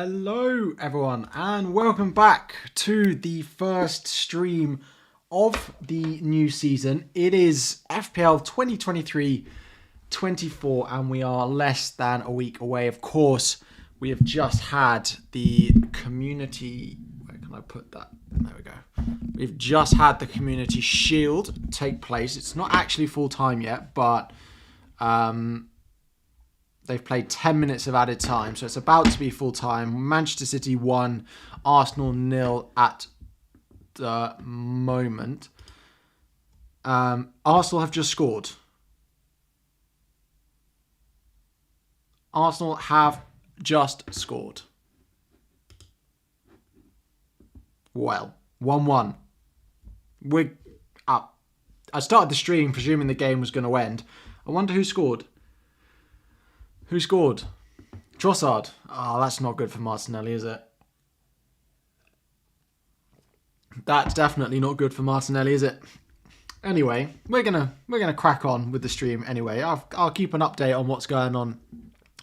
Hello everyone and welcome back to the first stream of the new season. It is FPL 2023-24 and we are less than a week away. Of course, we have just had the community... Where can I put that? There we go. We've just had the community shield take place. It's not actually full time yet, but... they've played 10 minutes of added time, so it's about to be full-time. Manchester City 1, Arsenal 0 at the moment. Arsenal have just scored. Arsenal have just scored. Well, 1-1. We're up. I started the stream presuming the game was going to end. I wonder who scored. Who scored? Trossard. Oh, that's not good for Martinelli, is it? That's definitely not good for Martinelli, is it? Anyway, we're gonna crack on with the stream anyway. I'll keep an update on what's going on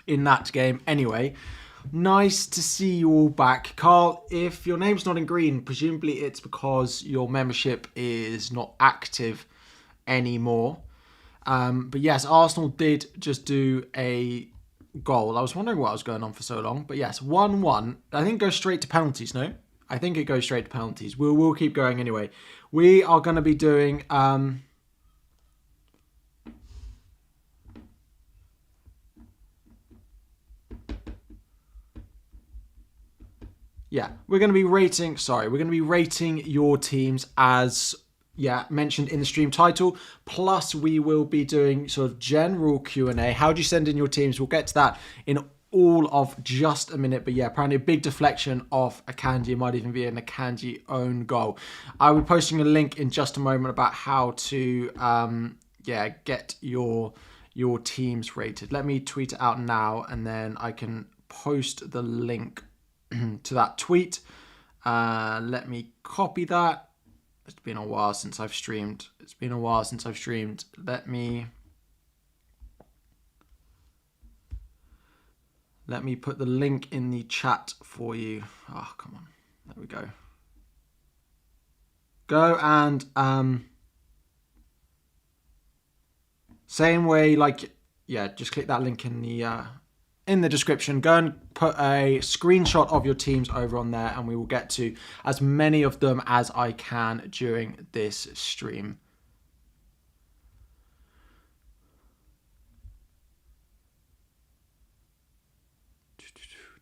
in that game anyway. Nice to see you all back. Carl, if your name's not in green, presumably it's because your membership is not active anymore. But yes, Arsenal did just do a goal. I was wondering what was going on for so long. But yes, 1-1. I think it goes straight to penalties, no? I think it goes straight to penalties. We'll keep going anyway. We are going to be doing... yeah, we're going to be rating... Sorry, we're going to be rating your teams as... mentioned in the stream title. Plus, we will be doing sort of general Q&A. How do you send in your teams? We'll get to that in all of just a minute. But yeah, apparently a big deflection off Akanji. It might even be an Akanji own goal. I will be posting a link in just a moment about how to get your teams rated. Let me tweet it out now, and then I can post the link to that tweet. Let me copy that. It's been a while since I've streamed. Let me put the link in the chat for you. Oh, come on. There we go. Go and same way, just click that link in the description. Go and put a screenshot of your teams over on there, and we will get to as many of them as I can during this stream.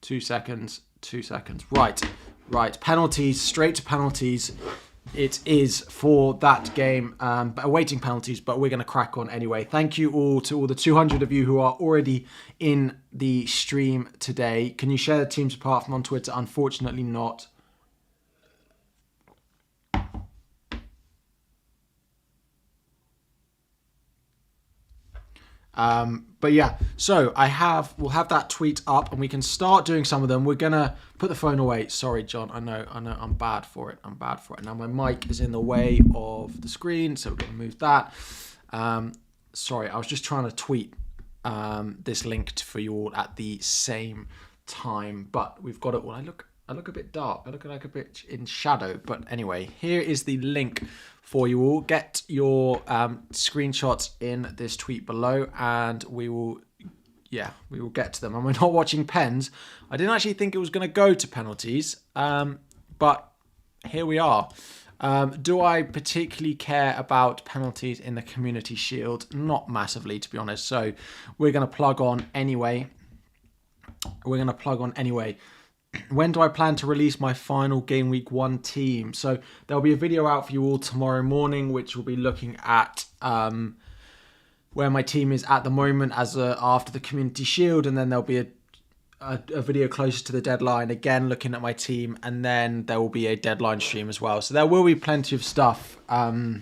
Two seconds. Right. Penalties, straight to penalties. It is for that game, awaiting penalties, but we're going to crack on anyway. Thank you all to all the 200 of you who are already in the stream today. Can you share the teams apart from on Twitter? Unfortunately not. But yeah, so we'll have that tweet up and we can start doing some of them. We're gonna put the phone away. Sorry, John. I know. I'm bad for it. Now my mic is in the way of the screen, so we're gonna move that. Sorry, I was just trying to tweet this link for you all at the same time, but we've got it all. I look a bit dark. I look like a bit in shadow. But anyway, here is the link for you all. Get your screenshots in this tweet below, and we will get to them. And we're not watching pens. I didn't actually think it was going to go to penalties, but here we are. Do I particularly care about penalties in the Community Shield? Not massively, to be honest. So we're going to plug on anyway. When do I plan to release my final Game Week 1 team? So there'll be a video out for you all tomorrow morning, which will be looking at where my team is at the moment after the Community Shield. And then there'll be a video closer to the deadline, again looking at my team. And then there will be a deadline stream as well. So there will be plenty of stuff, looking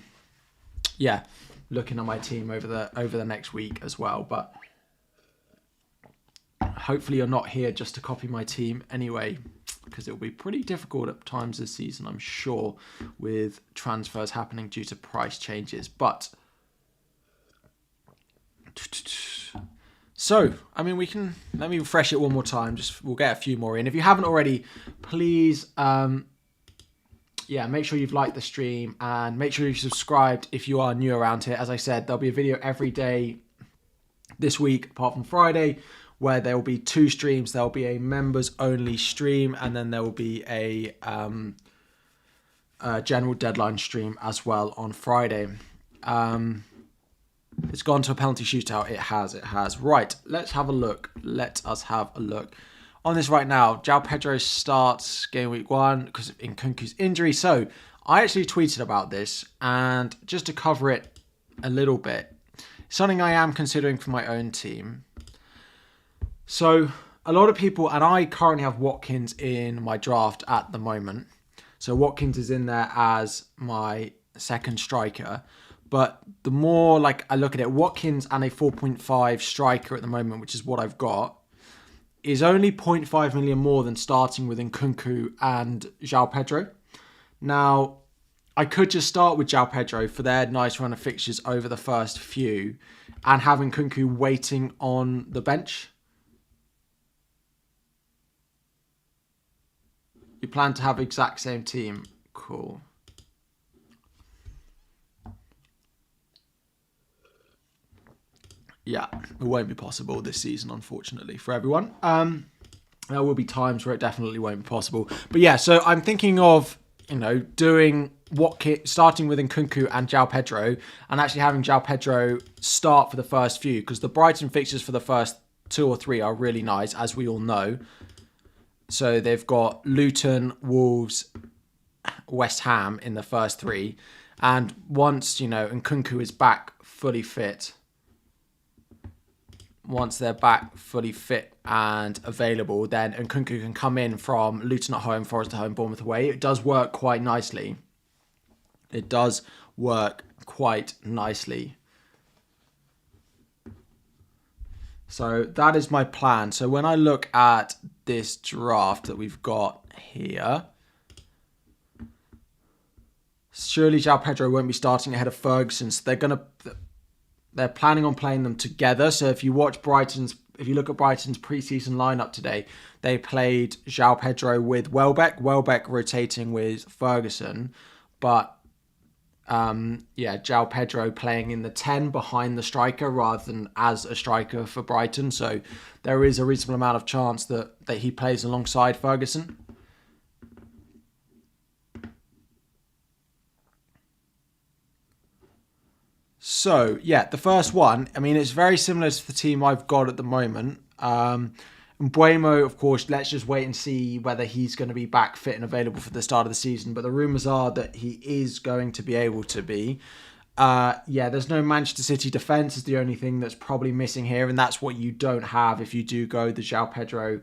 at my team over the next week as well. But hopefully you're not here just to copy my team anyway, because it will be pretty difficult at times this season, I'm sure, with transfers happening due to price changes. But So, I mean, let me refresh it one more time. We'll get a few more in. If you haven't already, please, make sure you've liked the stream and make sure you've subscribed if you are new around here. As I said, there'll be a video every day this week, apart from Friday, where there will be 2 streams. There will be a members only stream, and then there will be a general deadline stream as well on Friday. It's gone to a penalty shootout. It has. Right, let's have a look. Let us have a look. On this right now, João Pedro starts game week 1 because of Nkunku's injury. So, I actually tweeted about this, and just to cover it a little bit, something I am considering for my own team. So, a lot of people, and I currently have Watkins in my draft at the moment. So, Watkins is in there as my second striker. But the more I look at it, Watkins and a 4.5 striker at the moment, which is what I've got, is only 0.5 million more than starting with Nkunku and João Pedro. Now, I could just start with João Pedro for their nice run of fixtures over the first few and have Nkunku waiting on the bench. You plan to have exact same team. Cool. Yeah, it won't be possible this season, unfortunately, for everyone. There will be times where it definitely won't be possible. But yeah, so I'm thinking of, doing starting with Nkunku and João Pedro, and actually having João Pedro start for the first few, because the Brighton fixtures for the first 2 or 3 are really nice, as we all know. So they've got Luton, Wolves, West Ham in the first 3. And once, Nkunku is back fully fit, once they're back fully fit and available, then Nkunku can come in from Luton at home, Forest at home, Bournemouth away. It does work quite nicely. So that is my plan. So when I look at this draft that we've got here, surely João Pedro won't be starting ahead of Ferguson. So they're planning on playing them together. So if you look at Brighton's preseason lineup today, they played João Pedro with Welbeck rotating with Ferguson, but João Pedro playing in the 10 behind the striker rather than as a striker for Brighton. So there is a reasonable amount of chance that he plays alongside Ferguson. So, the first one, it's very similar to the team I've got at the moment. Mbeumo, of course, let's just wait and see whether he's going to be back fit and available for the start of the season. But the rumours are that he is going to be able to be. There's no Manchester City defence is the only thing that's probably missing here. And that's what you don't have if you do go the João Pedro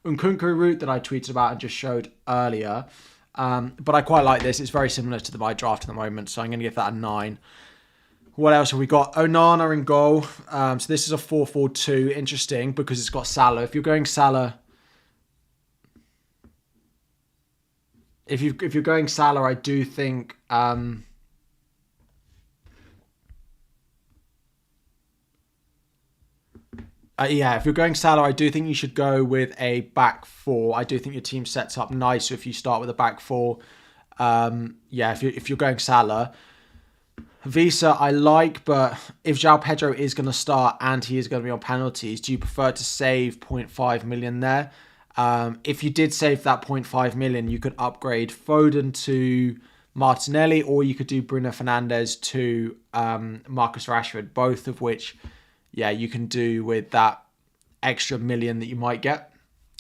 Nkunku route that I tweeted about and just showed earlier. But I quite like this. It's very similar to my draft at the moment. So I'm going to give that a 9. What else have we got? Onana in goal. So this is a 4-4-2. Interesting because it's got Salah. If you're going Salah, if you're going Salah, I do think if you're going Salah, I do think you should go with a back 4. I do think your team sets up nice if you start with a back 4. If you're going Salah. Visa I like, but if João Pedro is going to start and he is going to be on penalties, do you prefer to save 0.5 million there? If you did save that 0.5 million, you could upgrade Foden to Martinelli, or you could do Bruno Fernandes to Marcus Rashford, both of which, you can do with that extra million that you might get,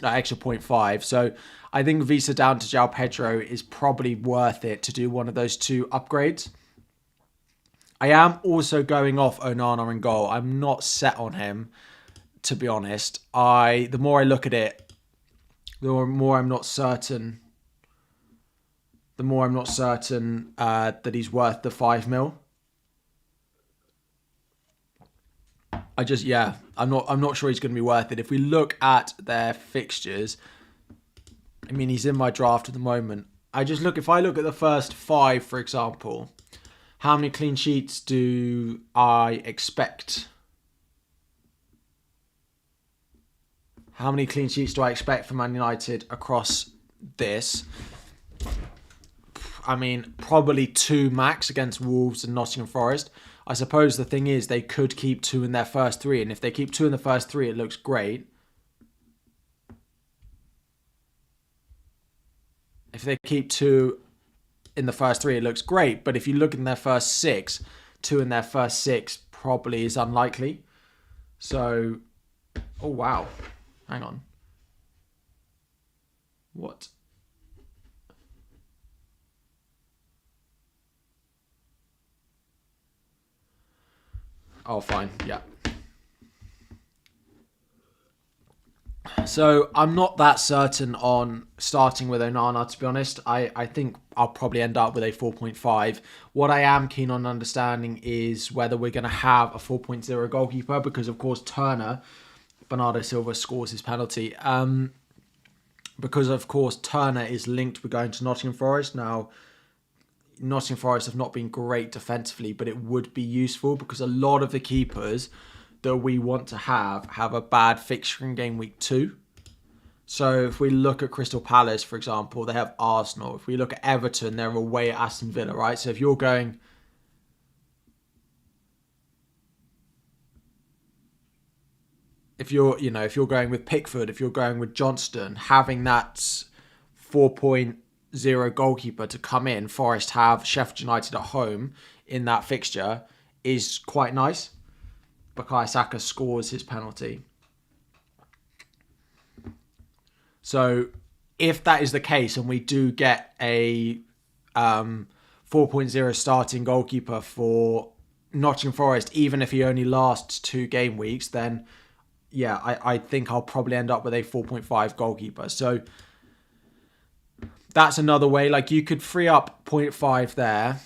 extra 0.5. So I think Visa down to João Pedro is probably worth it to do one of those 2 upgrades. I am also going off Onana in goal. I'm not set on him, to be honest. The more I look at it, the more I'm not certain. The more I'm not certain that he's worth the 5 mil. I'm not sure he's going to be worth it. If we look at their fixtures, he's in my draft at the moment. If I look at the first 5, for example. How many clean sheets do I expect? How many clean sheets do I expect from Man United across this? I mean, probably 2 max against Wolves and Nottingham Forest. I suppose the thing is they could keep 2 in their first 3. And if they keep 2 in the first 3, it looks great. If they keep 2 in the first 3, it looks great. But if you look in their first 6, 2 in their first 6 probably is unlikely. So, oh wow. Hang on. What? Oh, fine. Yeah. So I'm not that certain on starting with Onana, to be honest. I think I'll probably end up with a 4.5. What I am keen on understanding is whether we're going to have a 4.0 goalkeeper, because, of course, Bernardo Silva scores his penalty. Because, of course, Turner is linked with going to Nottingham Forest. Now, Nottingham Forest have not been great defensively, but it would be useful because a lot of the keepers that we want to have a bad fixture in game week 2. So if we look at Crystal Palace, for example, they have Arsenal. If we look at Everton, they're away at Aston Villa, right? So if you're going... If you're going with Pickford, if you're going with Johnston, having that 4.0 goalkeeper to come in, Forest have Sheffield United at home in that fixture, is quite nice. Bukayo Saka scores his penalty. So if that is the case and we do get a 4.0 starting goalkeeper for Nottingham Forest, even if he only lasts 2 game weeks, then yeah, I think I'll probably end up with a 4.5 goalkeeper. So that's another way. Like, you could free up 0.5 there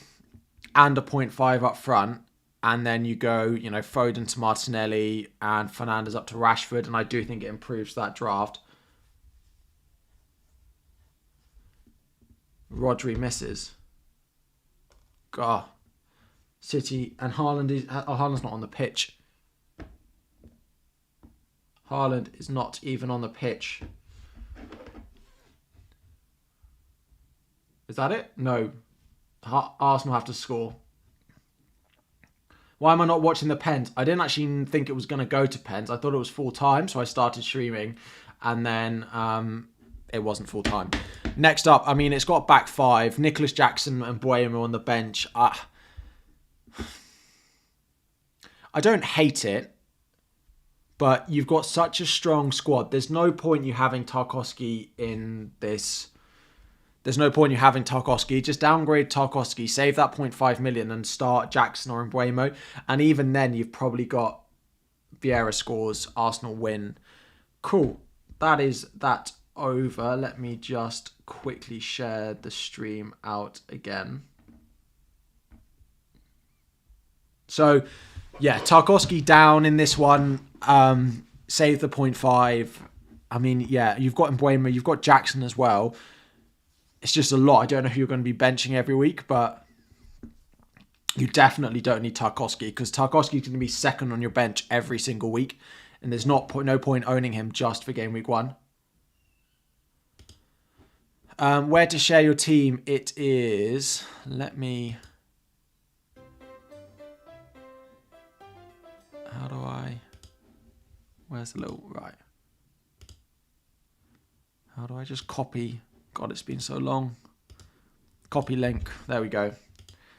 and a 0.5 up front. And then you go, Foden to Martinelli and Fernandes up to Rashford. And I do think it improves that draft. Rodri misses. God. City and Haaland's not on the pitch. Haaland is not even on the pitch. Is that it? No. Arsenal have to score. Why am I not watching the pens? I didn't actually think it was going to go to pens. I thought it was full time, so I started streaming. And then it wasn't full time. Next up, I mean, it's got back 5. Nicholas Jackson and Buemo on the bench. I don't hate it, but you've got such a strong squad. There's no point you having Tarkowski in this. There's no point you having Tarkowski. Just downgrade Tarkowski, save that 0.5 million and start Jackson or Mbuemo. And even then, you've probably got Vieira scores, Arsenal win. Cool. That is that over. Let me just quickly share the stream out again. So, yeah, Tarkowski down in this one. Save the 0.5. I mean, yeah, you've got Mbuemo, you've got Jackson as well. It's just a lot. I don't know who you're going to be benching every week, but you definitely don't need Tarkowski, because Tarkowski is going to be second on your bench every single week, and there's no point owning him just for game week 1. Where to share your team? It is... Let me... How do I... Where's the little... Right. How do I just copy... God, it's been so long. Copy link. There we go.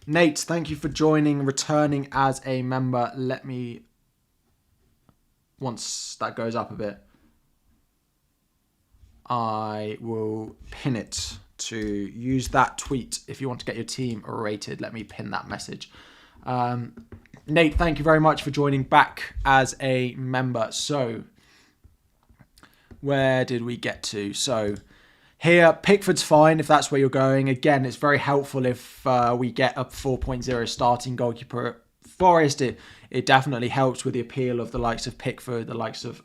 Nate, thank you for joining, returning as a member. Let me, once that goes up a bit, I will pin it to use that tweet. If you want to get your team rated, let me pin that message. Nate, thank you very much for joining back as a member. So, where did we get to? So, here, Pickford's fine if that's where you're going. Again, it's very helpful if we get a 4.0 starting goalkeeper. Forest, it definitely helps with the appeal of the likes of Pickford, the likes of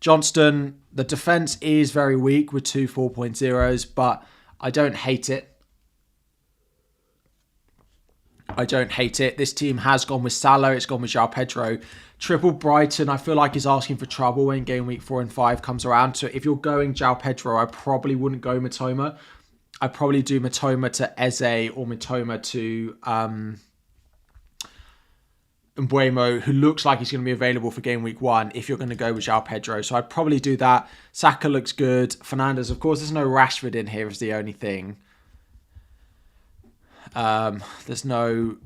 Johnston. The defence is very weak with 2 4.0s, but I don't hate it. I don't hate it. This team has gone with Salah. It's gone with João Pedro. Triple Brighton, I feel like is asking for trouble when game week 4 and 5 comes around. So if you're going João Pedro, I probably wouldn't go Matoma. I'd probably do Matoma to Eze or Matoma to Mbuemo, who looks like he's going to be available for game week 1 if you're going to go with João Pedro. So I'd probably do that. Saka looks good. Fernandes, of course, there's no Rashford in here is the only thing. There's no...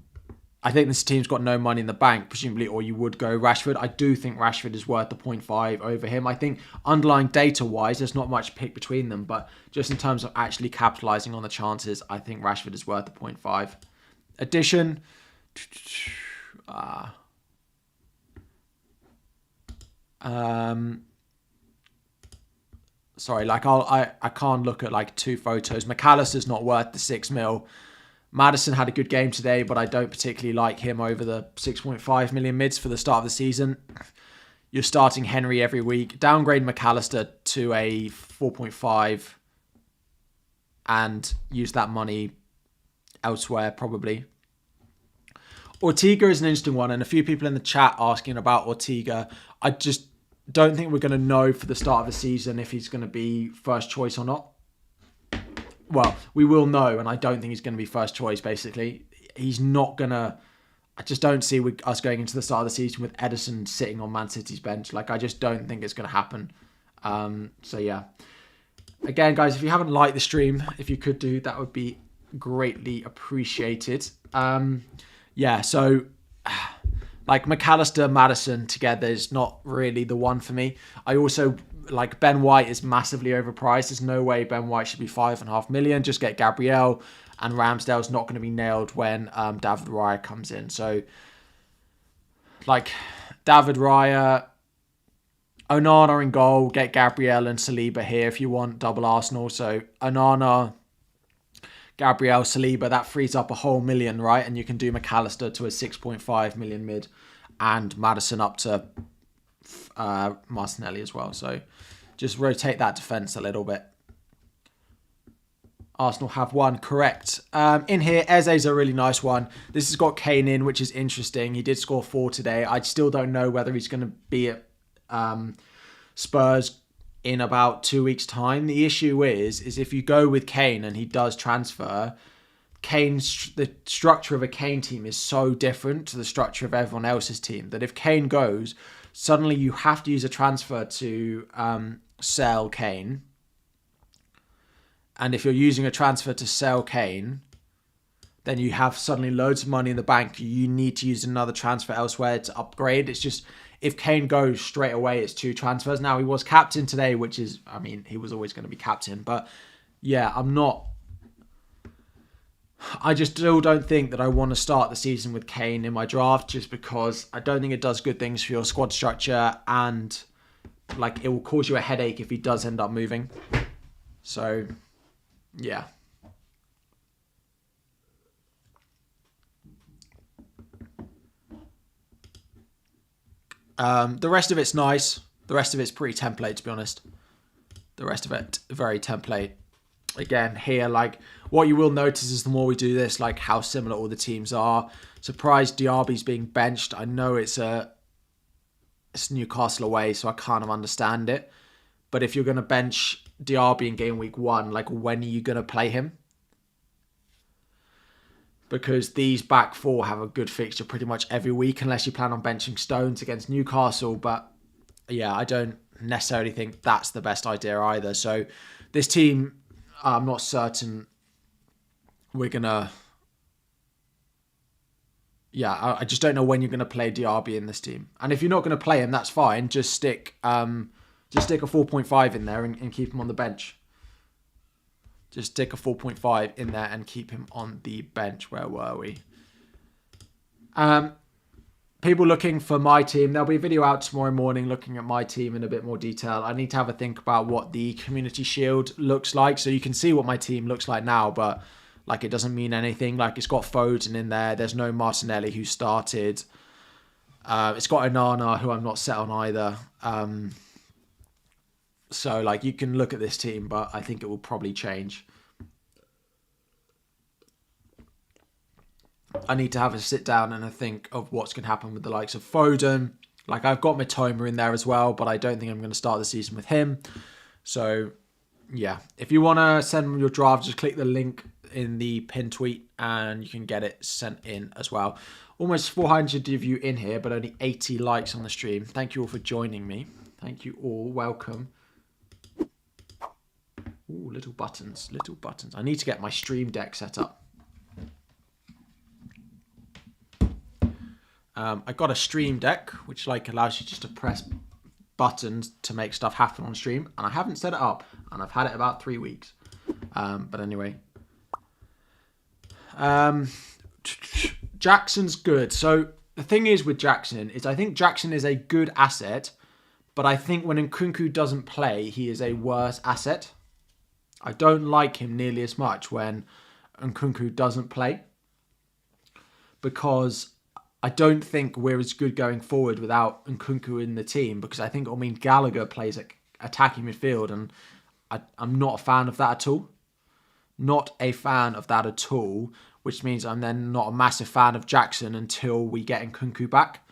I think this team's got no money in the bank, presumably, or you would go Rashford. I do think Rashford is worth the 0.5 over him. I think underlying data-wise, there's not much pick between them, but just in terms of actually capitalising on the chances, I think Rashford is worth the 0.5. Addition... sorry, like I can't look at like 2 photos. McAllister's not worth the 6 mil. Maddison had a good game today, but I don't particularly like him over the 6.5 million mids for the start of the season. You're starting Henry every week. Downgrade McAllister to a 4.5 and use that money elsewhere, probably. Ortega is an interesting one, and a few people in the chat asking about Ortega. I just don't think we're going to know for the start of the season if he's going to be first choice or not. Well, we will know, and I don't think he's going to be first choice, basically. He's not going to... I just don't see us going into the start of the season with Ederson sitting on Man City's bench. Like, I just don't think it's going to happen. So, yeah. Again, guys, if you haven't liked the stream, if you could do, that would be greatly appreciated. Yeah, so... Like, McAllister, Maddison together is not really the one for me. I also... Like, Ben White is massively overpriced. There's no way Ben White should be 5.5 million. Just get Gabriel, and Ramsdale's not going to be nailed when David Raya comes in. So, like, David Raya, Onana in goal, get Gabriel and Saliba here if you want double Arsenal. So, Onana, Gabriel, Saliba, that frees up a whole million, right? And you can do McAllister to a 6.5 million mid and Maddison up to Martinelli as well. So, just rotate that defence a little bit. Arsenal have one, correct. In here, Eze's a really nice one. This has got Kane in, which is interesting. He did score 4 today. I still don't know whether he's going to be at Spurs in about 2 weeks' time. The issue is if you go with Kane and he does transfer, the structure of a Kane team is so different to the structure of everyone else's team that if Kane goes, suddenly you have to use a transfer to sell Kane. And if you're using a transfer to sell Kane, then you have suddenly loads of money in the bank. You need to use another transfer elsewhere to upgrade. It's just, if Kane goes straight away, it's 2 transfers. Now, he was captain today, which is, I mean, he was always going to be captain. But yeah, I just still don't think that I want to start the season with Kane in my draft, just because I don't think it does good things for your squad structure, and like, it will cause you a headache if he does end up moving. So, yeah. The rest of it's nice. The rest of it's pretty template, to be honest. The rest of it, very template. Again, here, like, what you will notice is the more we do this, like, how similar all the teams are. Surprised Diaby's being benched. I know it's Newcastle away, so I kind of understand it. But if you're going to bench Diaby in game week 1, like, when are you going to play him? Because these back 4 have a good fixture pretty much every week, unless you plan on benching Stones against Newcastle. But yeah, I don't necessarily think that's the best idea either. So this team, I'm not certain we're going to... Yeah, I just don't know when you're going to play Diaby in this team. And if you're not going to play him, that's fine. Just stick a 4.5 in there and keep him on the bench. Just stick a 4.5 in there and keep him on the bench. Where were we? People looking for my team. There'll be a video out tomorrow morning looking at my team in a bit more detail. I need to have a think about what the Community Shield looks like. So you can see what my team looks like now, but like, it doesn't mean anything. Like, it's got Foden in there. There's no Martinelli who started. It's got Onana, who I'm not set on either. So, like, you can look at this team, but I think it will probably change. I need to have a sit down and a think of what's going to happen with the likes of Foden. Like, I've got Mitoma in there as well, but I don't think I'm going to start the season with him. So, yeah. If you want to send your draft, just click the link in the pinned tweet and you can get it sent in as well. Almost 400 of you in here, but only 80 likes on the stream. Thank you all for joining me. Thank you all. Welcome. Ooh, little buttons. Little buttons. I need to get my stream deck set up. I got a stream deck, which like allows you just to press buttons to make stuff happen on stream. And I haven't set it up. And I've had it about 3 weeks. But anyway. Jackson's good. So the thing is with Jackson is I think Jackson is a good asset. But I think when Nkunku doesn't play, he is a worse asset. I don't like him nearly as much when Nkunku doesn't play. Because I don't think we're as good going forward without Nkunku in the team, because I think it'll mean Gallagher plays at attacking midfield, and I'm not a fan of that at all. Not a fan of that at all, which means I'm then not a massive fan of Jackson until we get Nkunku back.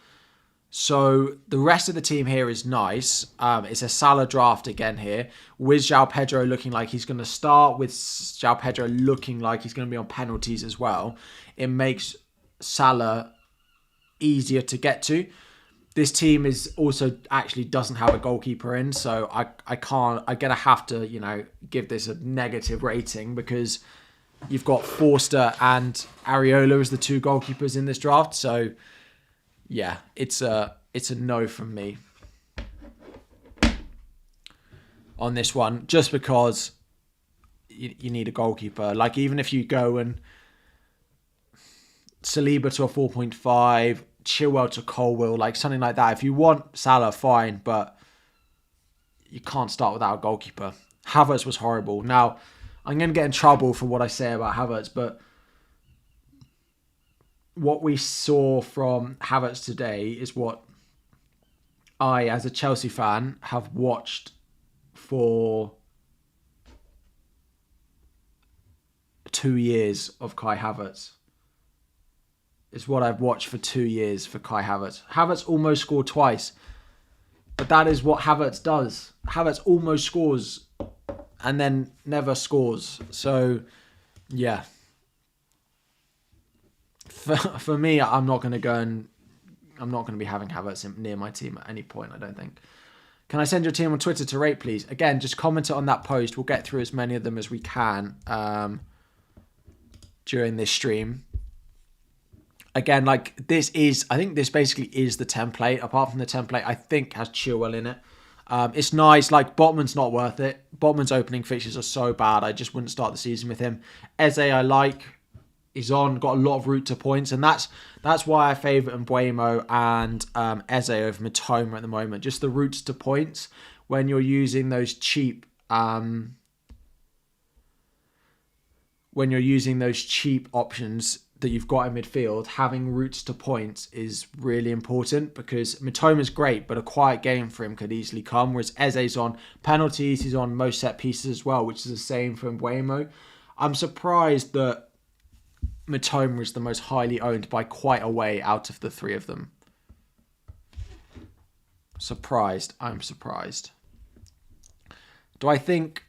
So the rest of the team here is nice. It's a Salah draft again here, with João Pedro looking like he's going to start, with João Pedro looking like he's going to be on penalties as well. It makes Salah easier to get to. This team is also actually doesn't have a goalkeeper in, so I'm gonna have to, give this a negative rating, because you've got Forster and Areola as the two goalkeepers in this draft. So yeah, it's a no from me on this one, just because you need a goalkeeper. Like, even if you go and Saliba to a 4.5, Chilwell to Colwill, like something like that. If you want Salah, fine, but you can't start without a goalkeeper. Havertz was horrible. Now, I'm going to get in trouble for what I say about Havertz, but what we saw from Havertz today is what I, as a Chelsea fan, have watched for 2 years of Kai Havertz. Is what I've watched for 2 years for Kai Havertz. Havertz almost scored twice. But that is what Havertz does. Havertz almost scores and then never scores. So, yeah. For me, I'm not going to be having Havertz near my team at any point, I don't think. Can I send your team on Twitter to rate, please? Again, just comment it on that post. We'll get through as many of them as we can during this stream. Again, like, I think this basically is the template. Apart from the template, I think has Chilwell in it. It's nice. Like, Botman's not worth it. Botman's opening fixtures are so bad. I just wouldn't start the season with him. Eze, I like. He's got a lot of route to points. And that's why I favour Mbuemo and Eze over Mitoma at the moment. Just the routes to points when you're using those cheap options that you've got in midfield. Having routes to points is really important, because Mitoma's great, but a quiet game for him could easily come, whereas Eze's on penalties, he's on most set pieces as well, which is the same for Mbuemo. I'm surprised that Mitoma is the most highly owned by quite a way out of the three of them. I'm surprised. Do I think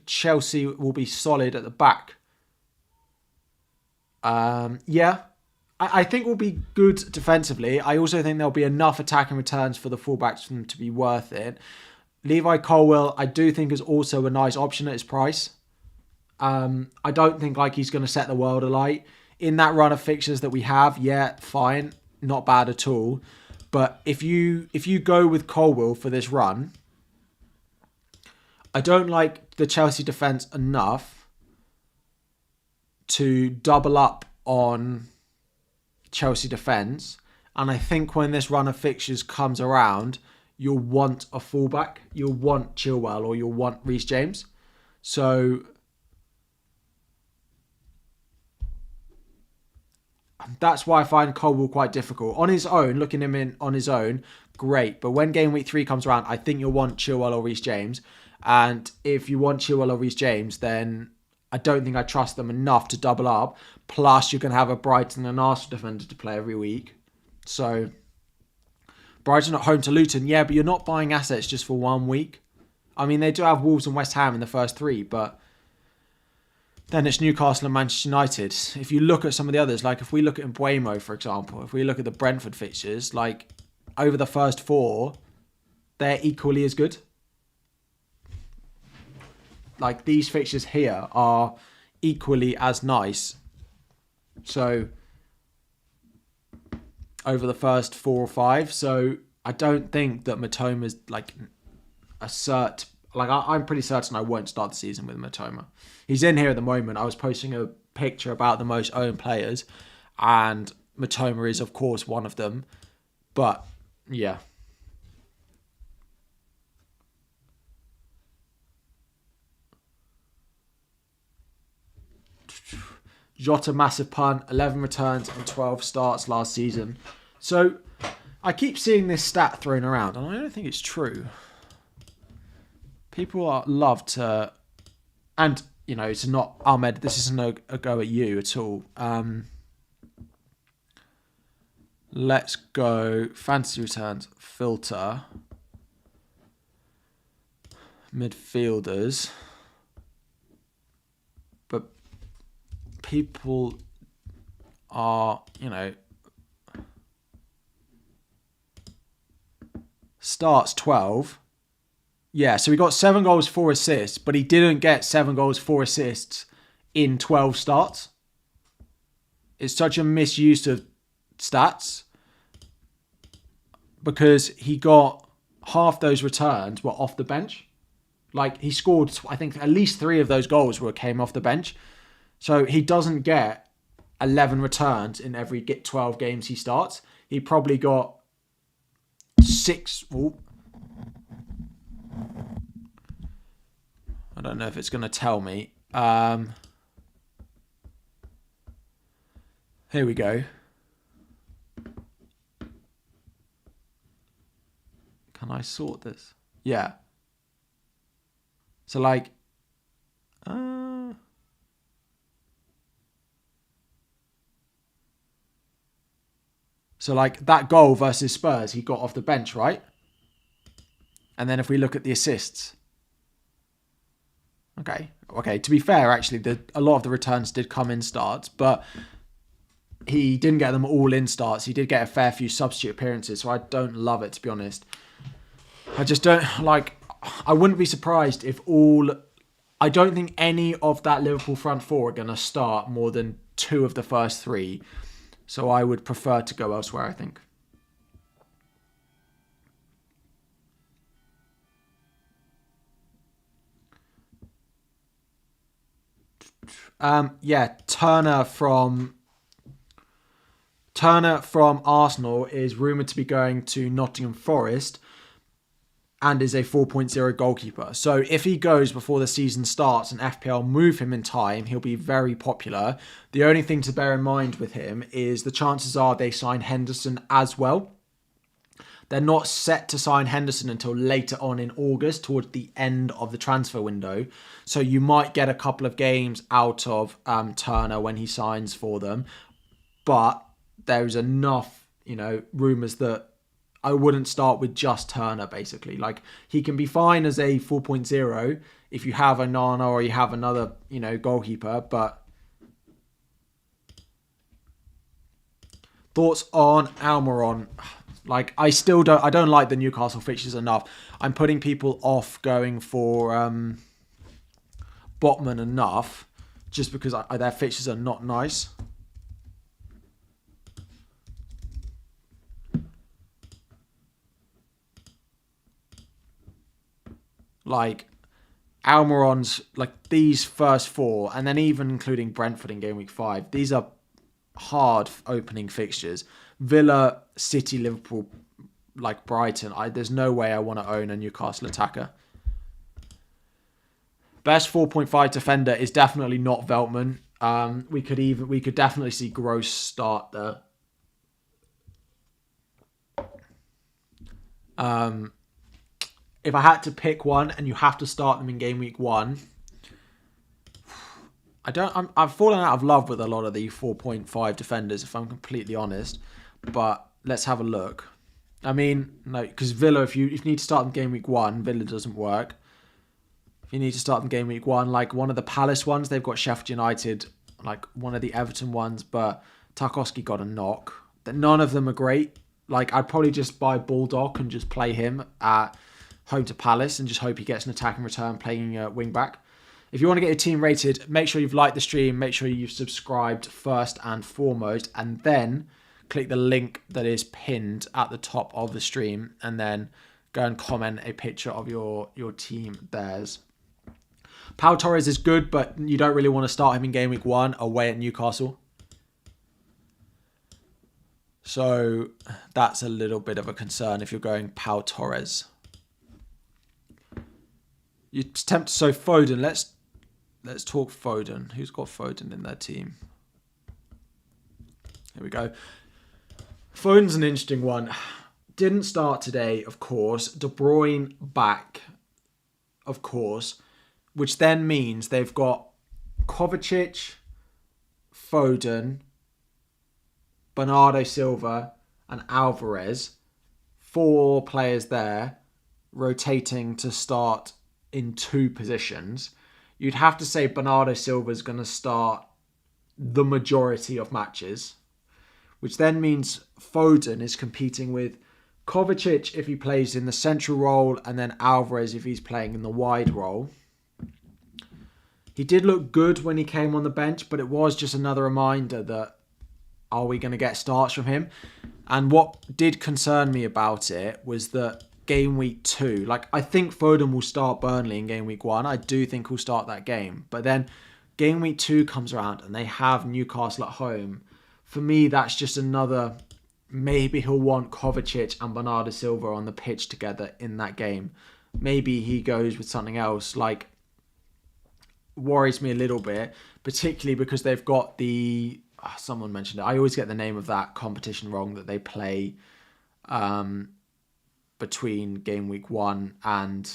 Chelsea will be solid at the back? Yeah. I think we'll be good defensively. I also think there'll be enough attacking returns for the fullbacks for them to be worth it. Levi Colwill, I do think, is also a nice option at his price. I don't think he's going to set the world alight. In that run of fixtures that we have, yeah, fine. Not bad at all. But if you go with Colwill for this run, I don't like the Chelsea defence enough to double up on Chelsea defence. And I think when this run of fixtures comes around, you'll want a fullback. You'll want Chilwell or you'll want Reece James. So that's why I find Colwill quite difficult. On his own, looking him in on his own, great. But when game week 3 comes around, I think you'll want Chilwell or Reece James. And if you want Chilwell or Reece James, then I don't think I trust them enough to double up. Plus, you're going to have a Brighton and Arsenal defender to play every week. So, Brighton at home to Luton. Yeah, but you're not buying assets just for 1 week. I mean, they do have Wolves and West Ham in the first 3, but then it's Newcastle and Manchester United. If you look at some of the others, like if we look at Mbuemo, for example, if we look at the Brentford fixtures, like over the first 4, they're equally as good. Like these fixtures here are equally as nice. So over the first 4 or 5. So I don't think that Matoma's like a cert. Like I'm pretty certain I won't start the season with Matoma. He's in here at the moment. I was posting a picture about the most owned players, and Matoma is of course one of them. But yeah. Jota massive punt, 11 returns and 12 starts last season. So I keep seeing this stat thrown around, and I don't think it's true. People love to, and you know, it's not Ahmed. This isn't a go at you at all. Let's go fantasy returns filter midfielders, but people are, you know, starts 12. Yeah, so he got 7 goals, 4 assists, but he didn't get 7 goals, 4 assists in 12 starts. It's such a misuse of stats because he got half those returns were off the bench. Like he scored, I think at least 3 of those goals came off the bench. So he doesn't get 11 returns in every 12 games he starts. He probably got 6. Ooh. I don't know if it's going to tell me. Here we go. Can I sort this? Yeah. So like... So like that goal versus Spurs, he got off the bench, right? And then if we look at the assists... Okay. To be fair, actually, a lot of the returns did come in starts, but he didn't get them all in starts. He did get a fair few substitute appearances, so I don't love it, to be honest. I just don't like. I wouldn't be surprised if all. I don't think any of that Liverpool front 4 are going to start more than 2 of the first 3, so I would prefer to go elsewhere, I think. Turner from Arsenal is rumoured to be going to Nottingham Forest and is a 4.0 goalkeeper. So if he goes before the season starts and FPL move him in time, he'll be very popular. The only thing to bear in mind with him is the chances are they sign Henderson as well. They're not set to sign Henderson until later on in August, towards the end of the transfer window. So you might get a couple of games out of Turner when he signs for them. But there's enough, rumours that I wouldn't start with just Turner, basically. Like, he can be fine as a 4.0 if you have a Nana or you have another, goalkeeper. But thoughts on Almiron? Like, I don't like the Newcastle fixtures enough. I'm putting people off going for Botman enough just because their fixtures are not nice. Like, Almiron's, like, these first 4, and then even including Brentford in game week 5, these are hard opening fixtures. Villa, City, Liverpool, like Brighton. There's no way I want to own a Newcastle attacker. Best 4.5 defender is definitely not Veltman. We could definitely see Gross start there. if I had to pick one and you have to start them in game week 1, I've fallen out of love with a lot of the 4.5 defenders, if I'm completely honest. But let's have a look. I mean, no, because Villa, if you need to start them game week 1, Villa doesn't work. If you need to start them game week 1, like one of the Palace ones, they've got Sheffield United, like one of the Everton ones, but Tarkowski got a knock. None of them are great. Like, I'd probably just buy Bulldog and just play him at home to Palace and just hope he gets an attack in return playing wing back. If you want to get your team rated, make sure you've liked the stream, make sure you've subscribed first and foremost, and then click the link that is pinned at the top of the stream, and then go and comment a picture of your team theirs. Pau Torres is good, but you don't really want to start him in game week 1 away at Newcastle. So that's a little bit of a concern if you're going Pau Torres. You tempt so Foden. Let's talk Foden. Who's got Foden in their team? Here we go. Foden's an interesting one. Didn't start today, of course. De Bruyne back, of course. Which then means they've got Kovacic, Foden, Bernardo Silva, and Alvarez. 4 players there, rotating to start in 2 positions. You'd have to say Bernardo Silva is going to start the majority of matches, which then means Foden is competing with Kovacic if he plays in the central role, and then Alvarez if he's playing in the wide role. He did look good when he came on the bench, but it was just another reminder that, are we going to get starts from him? And what did concern me about it was that game week 2, like, I think Foden will start Burnley in game week 1. I do think he'll start that game. But then game week 2 comes around and they have Newcastle at home. For me, that's just another, maybe he'll want Kovacic and Bernardo Silva on the pitch together in that game. Maybe he goes with something else. Like, worries me a little bit, particularly because they've got the, someone mentioned it, I always get the name of that competition wrong that they play between game week 1 and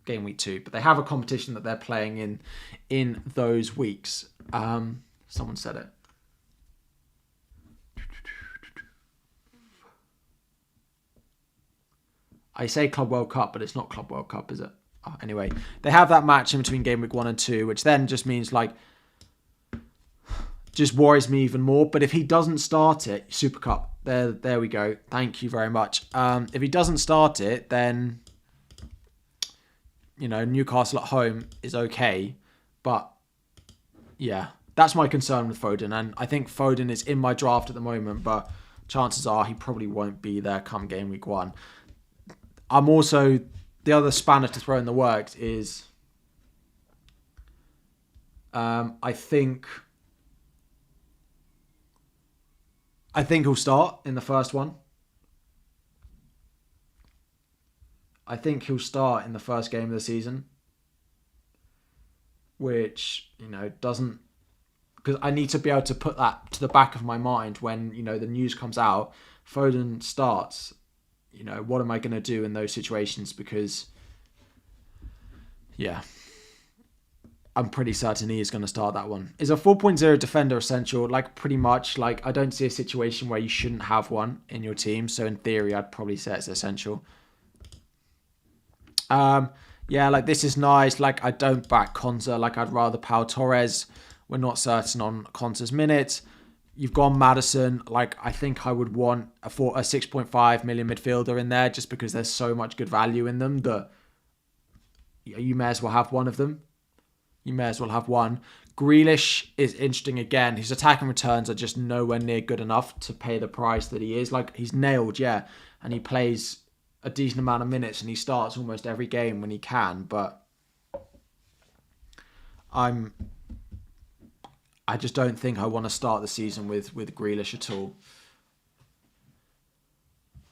game week 2, but they have a competition that they're playing in those weeks. Someone said it. I say Club World Cup, but it's not Club World Cup, is it? Anyway, they have that match in between game week 1 and 2, which then just means, like, just worries me even more. But if he doesn't start it, Super Cup, there we go. Thank you very much. If he doesn't start it, then, you know, Newcastle at home is okay. But yeah, that's my concern with Foden. And I think Foden is in my draft at the moment, but chances are he probably won't be there come game week 1. I'm also, the other spanner to throw in the works is, I think he'll start in the first one. I think he'll start in the first game of the season, which, you know, doesn't, because I need to be able to put that to the back of my mind when, you know, the news comes out, Foden starts. You know, what am I going to do in those situations? Because, yeah, I'm pretty certain he is going to start that one. Is a 4.0 defender essential? Like, pretty much. Like, I don't see a situation where you shouldn't have one in your team. So, in theory, I'd probably say it's essential. Yeah, like, this is nice. Like, I don't back Konza. Like, I'd rather Pau Torres. We're not certain on Konza's minutes. You've gone Maddison. Like, I think I would want a 6.5 million midfielder in there just because there's so much good value in them that you may as well have one of them. You may as well have one. Grealish is interesting again. His attack and returns are just nowhere near good enough to pay the price that he is. Like, he's nailed, yeah. And he plays a decent amount of minutes and he starts almost every game when he can. But I just don't think I want to start the season with Grealish at all.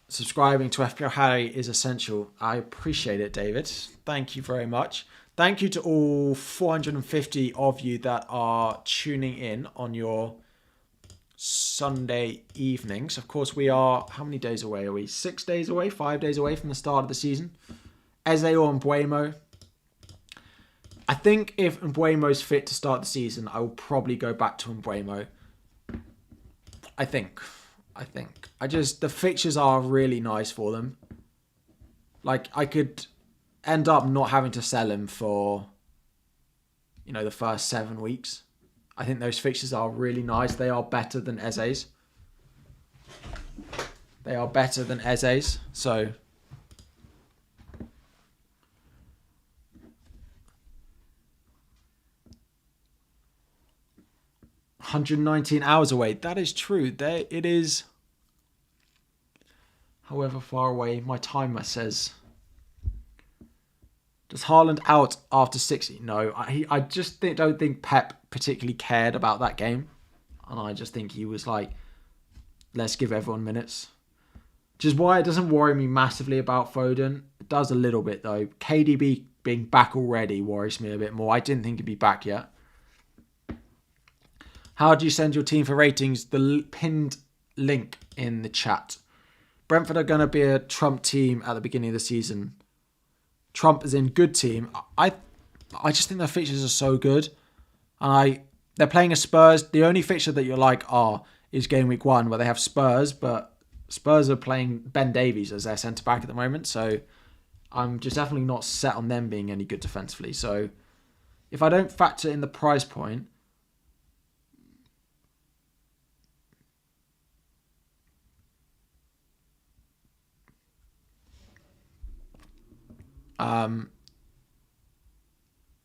Subscribing to FPL Harry is essential. I appreciate it, David. Thank you very much. Thank you to all 450 of you that are tuning in on your Sunday evenings. Of course, we are, how many days away are we? 6 days away, 5 days away from the start of the season. Eze or Mbuemo. I think if Mbuemo's fit to start the season, I will probably go back to Mbuemo. I think. The fixtures are really nice for them. Like, I could end up not having to sell him for, the first 7 weeks. I think those fixtures are really nice. They are better than Eze's. So 119 hours away. That is true. There it is. However far away, my timer says. Does Haaland out after 60? No, I just don't think Pep particularly cared about that game. And I just think he was like, let's give everyone minutes. Which is why it doesn't worry me massively about Foden. It does a little bit though. KDB being back already worries me a bit more. I didn't think he'd be back yet. How do you send your team for ratings? The pinned link in the chat. Brentford are going to be a Trump team at the beginning of the season. Trump is in good team. I just think their fixtures are so good. And they're playing a Spurs. The only fixture that you're like, is game week 1 where they have Spurs, but Spurs are playing Ben Davies as their centre-back at the moment. So I'm just definitely not set on them being any good defensively. So if I don't factor in the price point,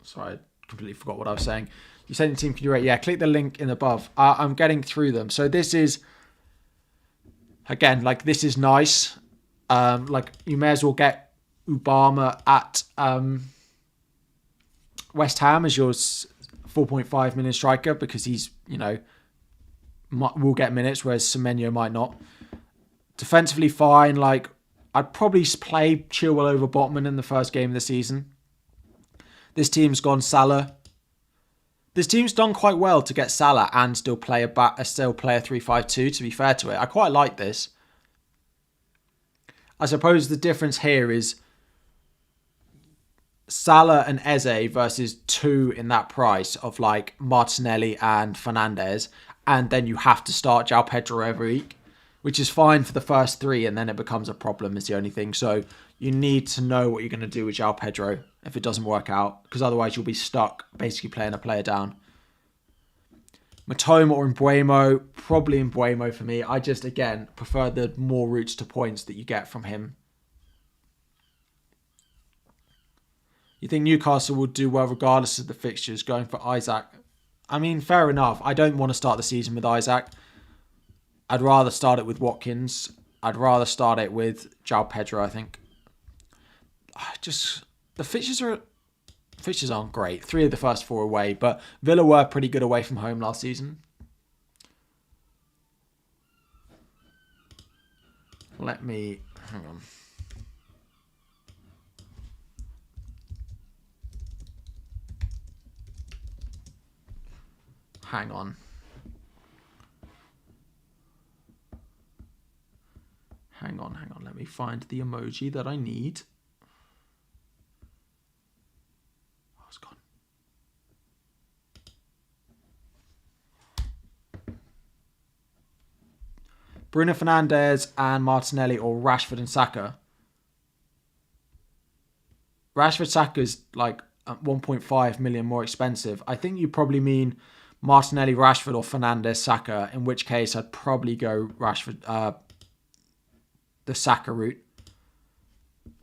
sorry, I completely forgot what I was saying. You said your team can you rate? Yeah, click the link in above. I'm getting through them. So this is, again, like this is nice. Like you may as well get Obama at West Ham as your 4.5 million striker because he's, will get minutes, whereas Semenyo might not. Defensively fine. Like I'd probably play Chilwell over Botman in the first game of the season. This team's gone Salah. This team's done quite well to get Salah and still play a 3-5-2. To be fair to it, I quite like this. I suppose the difference here is Salah and Eze versus 2 in that price of like Martinelli and Fernandes, and then you have to start João Pedro every week, which is fine for the first 3, and then it becomes a problem is the only thing. So you need to know what you're going to do with João Pedro if it doesn't work out, because otherwise you'll be stuck basically playing a player down. Matoma or Mbuemo, probably Mbuemo for me. I just, again, prefer the more routes to points that you get from him. You think Newcastle will do well regardless of the fixtures, going for Isaac? I mean, fair enough. I don't want to start the season with Isaac. I'd rather start it with Watkins. I'd rather start it with João Pedro, I think. The fixtures aren't great. 3 of the first 4 away, but Villa were pretty good away from home last season. Let me... Hang on. Hang on. Let me find the emoji that I need. Oh, it's gone. Bruno Fernandes and Martinelli or Rashford and Saka. Rashford Saka's like 1.5 million more expensive. I think you probably mean Martinelli, Rashford or Fernandes, Saka, in which case I'd probably go Rashford, the Saka route,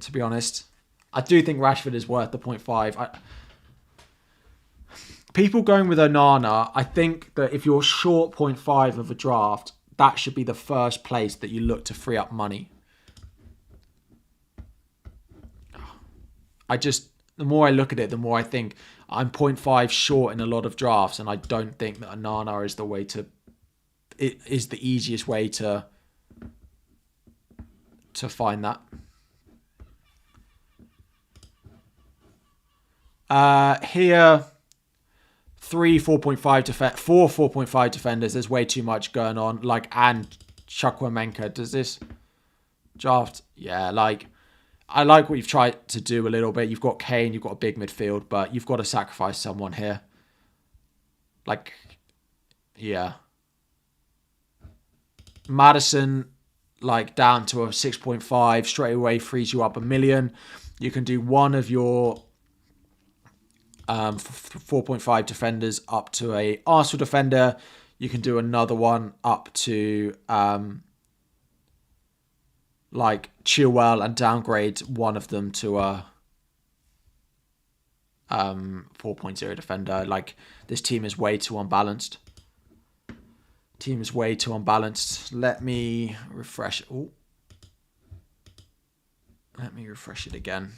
to be honest. I do think Rashford is worth the 0.5. People going with Onana, I think that if you're short 0.5 of a draft, that should be the first place that you look to free up money. The more I look at it, the more I think I'm 0.5 short in a lot of drafts, and I don't think that Onana is the easiest way to find that. Here, 4 4.5 defenders. There's way too much going on. Like, and Chukwuemeka. Does this draft? Yeah, like, I like what you've tried to do a little bit. You've got Kane, you've got a big midfield, but you've got to sacrifice someone here. Like, yeah. Maddison, like, down to a 6.5 straight away frees you up $1 million. You can do one of your 4.5 defenders up to a Arsenal defender. You can do another one up to like Chaël and downgrade one of them to a 4.0 defender. Like, this team is way too unbalanced. Let me refresh. Let me refresh it again.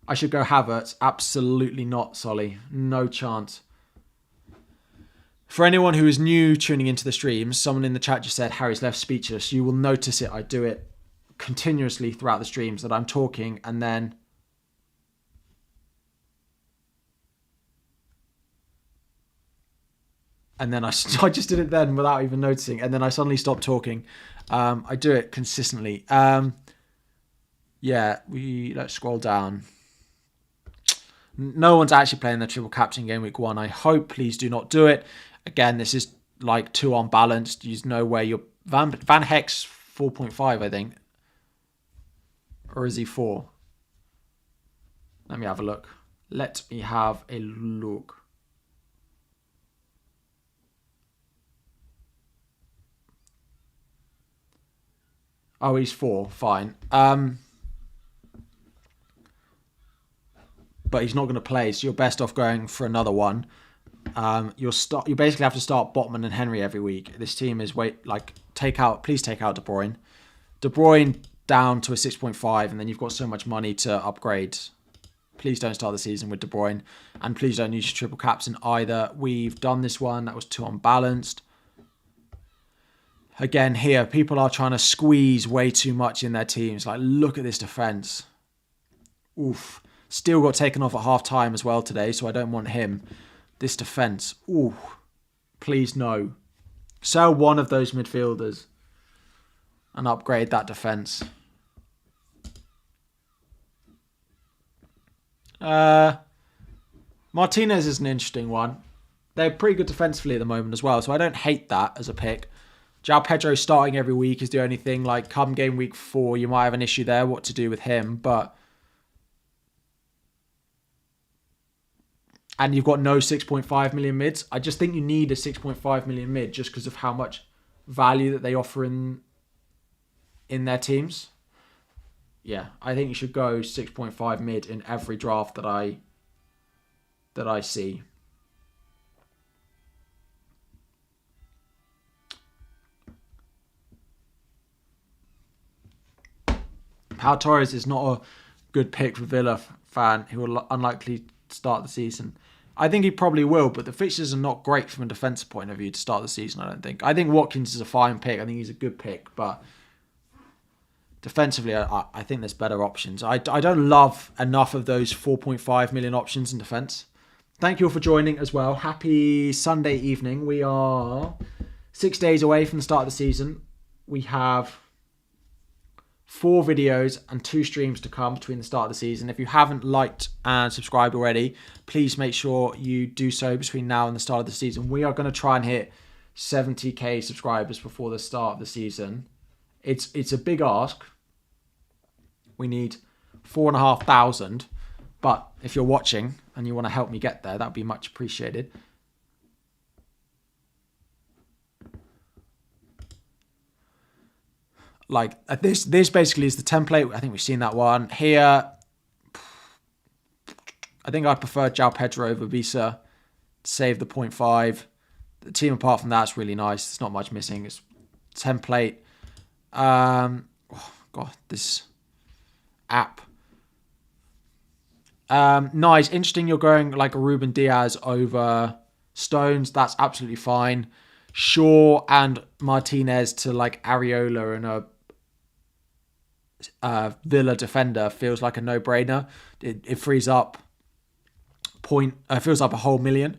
I should go Havertz. Absolutely not, Solly. No chance. For anyone who is new tuning into the streams, someone in the chat just said Harry's left speechless. You will notice it. I do it continuously throughout the streams that I'm talking and then I just did it then without even noticing, and then I suddenly stopped talking. I do it consistently. Yeah, let's scroll down. No one's actually playing the triple captain game week 1. I hope. Please do not do it. Again, this is like too unbalanced. You know where your Van Heck's 4.5, I think. Or is he 4? Let me have a look. Oh, he's 4. Fine. But he's not going to play, so you're best off going for another one. You basically have to start Botman and Henry every week. This team is please take out De Bruyne. De Bruyne down to a 6.5, and then you've got so much money to upgrade. Please don't start the season with De Bruyne, and please don't use your triple captain either. We've done this one. That was too unbalanced. Again, here, people are trying to squeeze way too much in their teams. Like, look at this defense. Oof. Still got taken off at half time as well today, so I don't want him. This defense. Ooh. Please no. Sell one of those midfielders and upgrade that defense. Martinez is an interesting one. They're pretty good defensively at the moment as well, so I don't hate that as a pick. João Pedro starting every week is the only thing. Like, come game week 4, you might have an issue there, what to do with him, but... And you've got no 6.5 million mids. I just think you need a 6.5 million mid just because of how much value that they offer in their teams. Yeah, I think you should go 6.5 mid in every draft that I see. Pau Torres is not a good pick for Villa fan who will unlikely start the season. I think he probably will, but the fixtures are not great from a defensive point of view to start the season, I don't think. I think Watkins is a fine pick. I think he's a good pick, but defensively, I think there's better options. I don't love enough of those 4.5 million options in defence. Thank you all for joining as well. Happy Sunday evening. We are 6 days away from the start of the season. We have 4 videos and 2 streams to come between the start of the season. If you haven't liked and subscribed already, please make sure you do so between now and the start of the season. We are going to try and hit 70k subscribers before the start of the season. It's a big ask. We need 4,500. But if you're watching and you want to help me get there, that would be much appreciated. Like, this basically is the template. I think we've seen that one. Here, I think I prefer João Pedro over Visa. Save the 0.5. The team apart from that's really nice. There's not much missing. It's template. Oh, God, this app. Nice. Interesting you're going like a Ruben Diaz over Stones. That's absolutely fine. Shaw and Martinez to like Areola and a Villa defender feels like a no-brainer. It frees up feels up a whole million.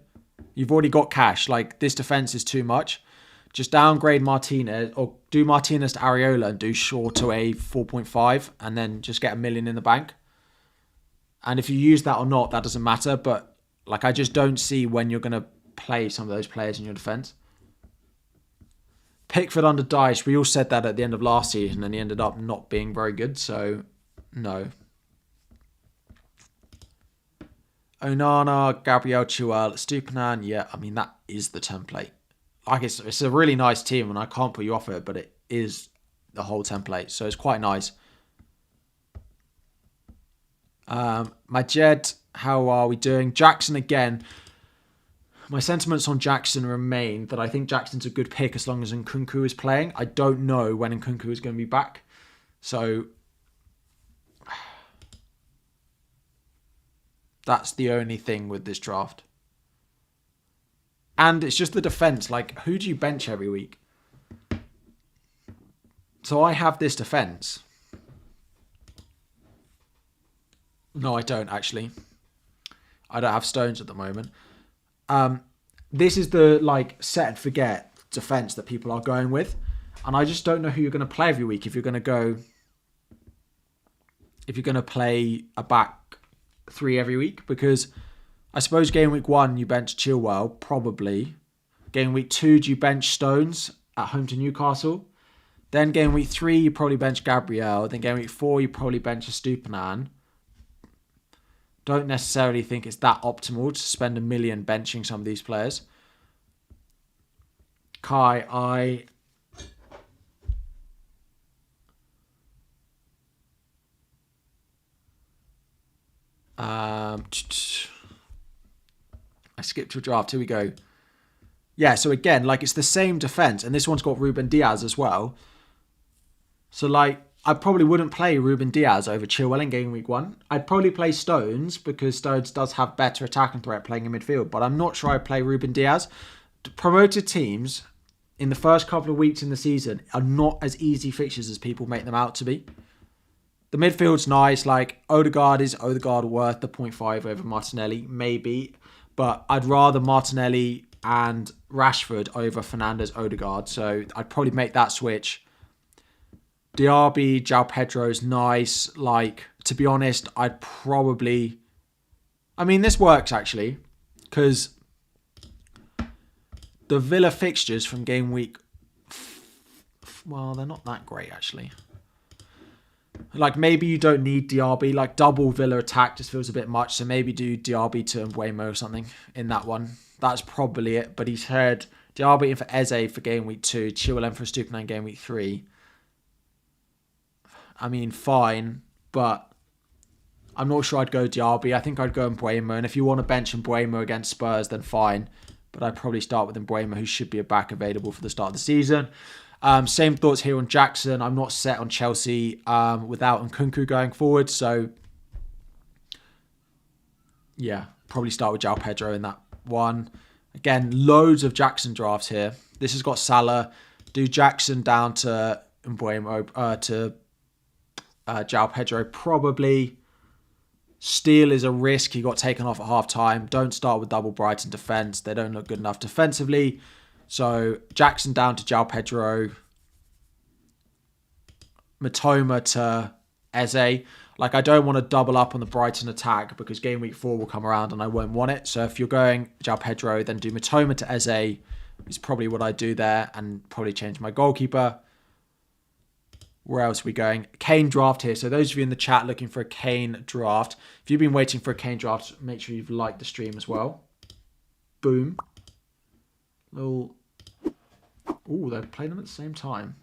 You've already got cash. Like, this defense is too much. Just downgrade Martinez, or do Martinez to Areola and do Shaw to a 4.5, and then just get $1 million in the bank. And if you use that or not, that doesn't matter. But like, I just don't see when you're going to play some of those players in your defense. Pickford under Dyche. We all said that at the end of last season, and he ended up not being very good. So, no. Onana, Gabriel, Chaël, Stupinan. Yeah, I mean, that is the template. Like, it's a really nice team, and I can't put you off it, but it is the whole template. So it's quite nice. Majed, how are we doing? Jackson again. My sentiments on Jackson remain that I think Jackson's a good pick as long as Nkunku is playing. I don't know when Nkunku is going to be back. So that's the only thing with this draft. And it's just the defense. Like, who do you bench every week? So I have this defense. No, I don't, actually. I don't have Stones at the moment. This is the, like, set and forget defense that people are going with. And I just don't know who you're going to play every week. If you're going to play a back three every week. Because I suppose game week 1, you bench Chilwell, probably. Game week 2, do you bench Stones at home to Newcastle? Then game week 3, you probably bench Gabriel. Then game week 4, you probably bench a Stupinan. Don't necessarily think it's that optimal to spend $1 million benching some of these players. Kai, I skipped your draft. Here we go. Yeah, so again, like, it's the same defense, and this one's got Ruben Diaz as well. So, like, I probably wouldn't play Ruben Diaz over Chilwell in game week 1. I'd probably play Stones because Stones does have better attacking threat playing in midfield, but I'm not sure I'd play Ruben Diaz. Promoted teams in the first couple of weeks in the season are not as easy fixtures as people make them out to be. The midfield's nice. Like, Odegaard worth the 0.5 over Martinelli? Maybe. But I'd rather Martinelli and Rashford over Fernandes, Odegaard. So I'd probably make that switch. Diaby, João Pedro's nice. Like, to be honest, I'd probably... I mean, this works, actually. Because the Villa fixtures from game week... Well, they're not that great, actually. Like, maybe you don't need Diaby. Like, double Villa attack just feels a bit much. So maybe do Diaby to Mbuemo or something in that one. That's probably it. But he's had Diaby in for Eze for game week 2. Chilwell in for Stupinan game week 3. I mean, fine. But I'm not sure I'd go Diaby. I think I'd go Mbuemo. And if you want to bench Mbuemo against Spurs, then fine. But I'd probably start with Mbuemo, who should be a back available for the start of the season. Same thoughts here on Jackson. I'm not set on Chelsea without Nkunku going forward. So, yeah, probably start with João Pedro in that one. Again, loads of Jackson drafts here. This has got Salah. Do Jackson down to Mbuemo, to João Pedro, probably. Steele is a risk. He got taken off at half-time. Don't start with double Brighton defence. They don't look good enough defensively. So, Jackson down to João Pedro. Matoma to Eze. Like, I don't want to double up on the Brighton attack because game week 4 will come around and I won't want it. So, if you're going João Pedro, then do Matoma to Eze is probably what I do there, and probably change my goalkeeper. Where else are we going? Kane draft here. So those of you in the chat looking for a Kane draft, if you've been waiting for a Kane draft, make sure you've liked the stream as well. Boom. Little... Ooh, they're playing them at the same time.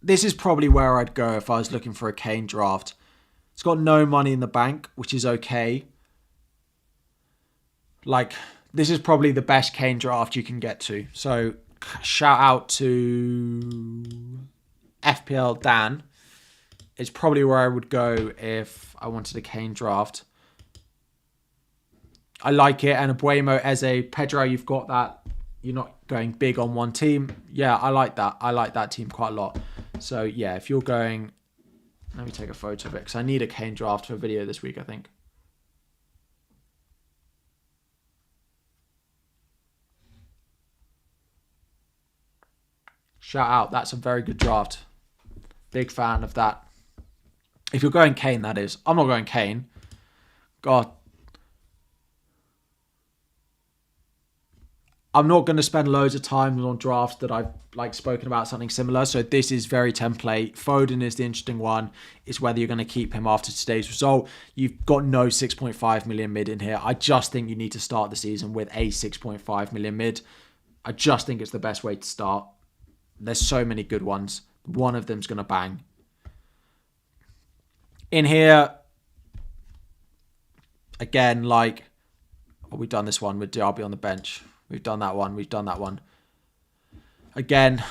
This is probably where I'd go if I was looking for a Kane draft. It's got no money in the bank, which is okay. Like, this is probably the best Kane draft you can get to. So... shout out to FPL Dan. It's probably where I would go if I wanted a Kane draft. I like it. And Mbuemo, Eze, Pedro, you've got that. You're not going big on one team. Yeah, I like that. I like that team quite a lot. So, yeah, if you're going... Let me take a photo of it because I need a Kane draft for a video this week, I think. Shout out. That's a very good draft. Big fan of that. If you're going Kane, that is. I'm not going Kane. God. I'm not going to spend loads of time on drafts that I've spoken about something similar. So this is very template. Foden is the interesting one. It's whether you're going to keep him after today's result. You've got no 6.5 million mid in here. I just think you need to start the season with a 6.5 million mid. I just think it's the best way to start. There's so many good ones. One of them's going to bang. In here, again, we've done this one with Diaby on the bench. We've done that one. We've done that one. Again,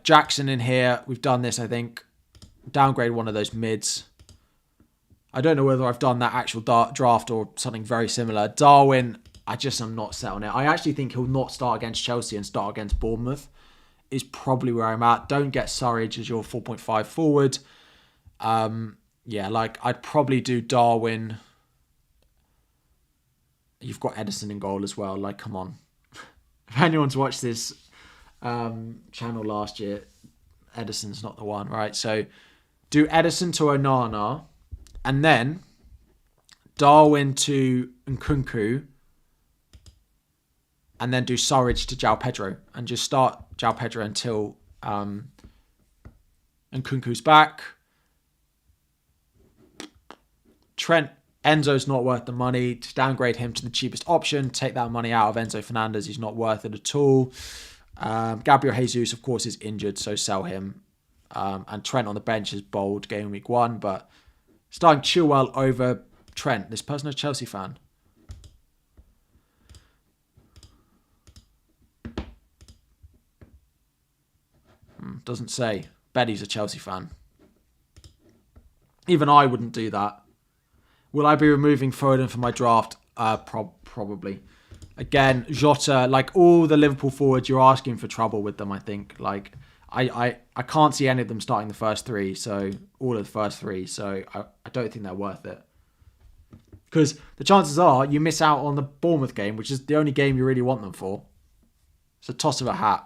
Jackson in here. We've done this, I think. Downgrade one of those mids. I don't know whether I've done that actual draft or something very similar. Darwin, I just am not set on it. I actually think he'll not start against Chelsea and start against Bournemouth. Is probably where I'm at. Don't get Surridge as your 4.5 forward. I'd probably do Darwin. You've got Edison in goal as well. Come on. If anyone's watched this channel last year, Edison's not the one, right? So do Edison to Onana, and then Darwin to Nkunku, and then do Surridge to João Pedro, and just start João Pedro until Nkunku's back. Trent, Enzo's not worth the money. To downgrade him to the cheapest option, take that money out of Enzo Fernandez. He's not worth it at all. Gabriel Jesus, of course, is injured, so sell him. And Trent on the bench is bold game week 1, but starting Chilwell over Trent. This person is a Chelsea fan. Doesn't say. Bet he's a Chelsea fan. Even I wouldn't do that. Will I be removing Foden from my draft? Probably. Again, Jota, all the Liverpool forwards, you're asking for trouble with them, I think. I can't see any of them starting the first three, so all of the first three, so I don't think they're worth it. Because the chances are you miss out on the Bournemouth game, which is the only game you really want them for. It's a toss of a hat.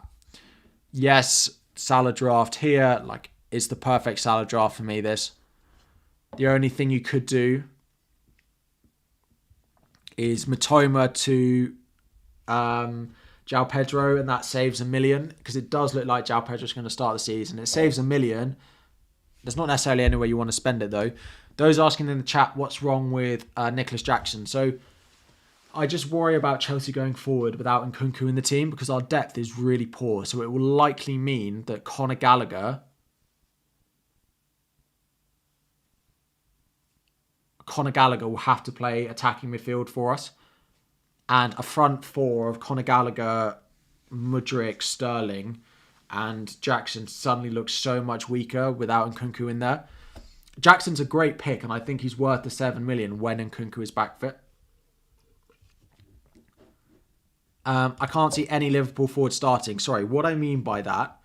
Yes, Salah draft here, it's the perfect Salah draft for me, this. The only thing you could do is Matoma to João Pedro, and that saves $1 million, because it does look like João Pedro's going to start the season. It saves $1 million. There's not necessarily anywhere you want to spend it, though. Those asking in the chat what's wrong with Nicholas Jackson. So I just worry about Chelsea going forward without Nkunku in the team, because our depth is really poor. So it will likely mean that Conor Gallagher will have to play attacking midfield for us. And a front four of Conor Gallagher, Mudryk, Sterling, and Jackson suddenly looks so much weaker without Nkunku in there. Jackson's a great pick, and I think he's worth the 7 million when Nkunku is back fit. I can't see any Liverpool forward starting. Sorry, what I mean by that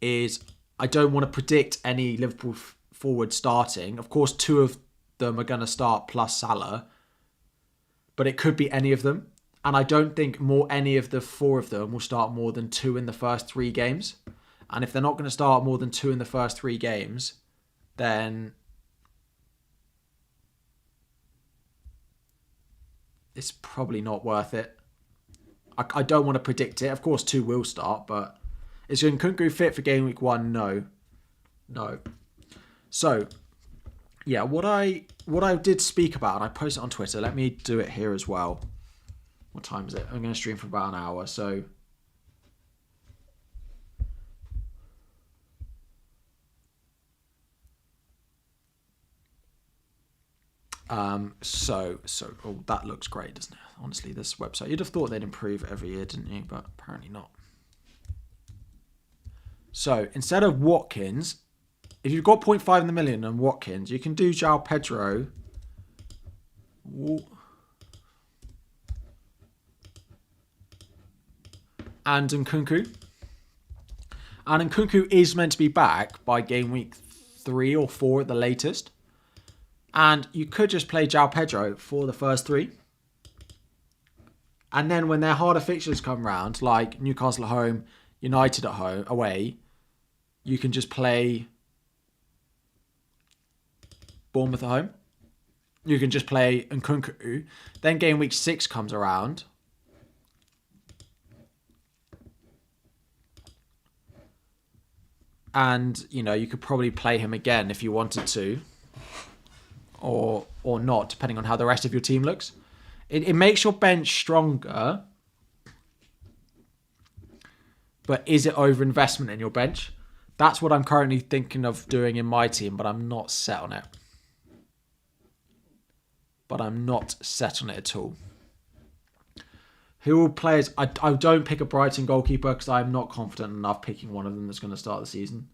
is I don't want to predict any Liverpool forward starting. Of course, 2 of them are going to start plus Salah, but it could be any of them. And I don't think any of the 4 of them will start more than 2 in the first 3 games. And if they're not going to start more than 2 in the first 3 games, then it's probably not worth it. I don't want to predict it. Of course, 2 will start, but is Nkunku fit for game week 1? No. So, yeah, what I did speak about, and I posted it on Twitter. Let me do it here as well. What time is it? I'm going to stream for about an hour, so that looks great, doesn't it? Honestly, this website, you'd have thought they'd improve every year, didn't you? But apparently not. So instead of Watkins, if you've got 0.5 in the million and Watkins, you can do João Pedro. And Nkunku. And Nkunku is meant to be back by game week 3 or 4 at the latest. And you could just play João Pedro for the first 3. And then when their harder fixtures come round, like Newcastle at home, United at home, away, you can just play Bournemouth at home. You can just play Nkunku. Then game week 6 comes around. And, you could probably play him again if you wanted to. Or not, depending on how the rest of your team looks. It makes your bench stronger. But is it over-investment in your bench? That's what I'm currently thinking of doing in my team, but I'm not set on it. At all. Who will play as... I don't pick a Brighton goalkeeper because I'm not confident enough picking one of them that's going to start the season.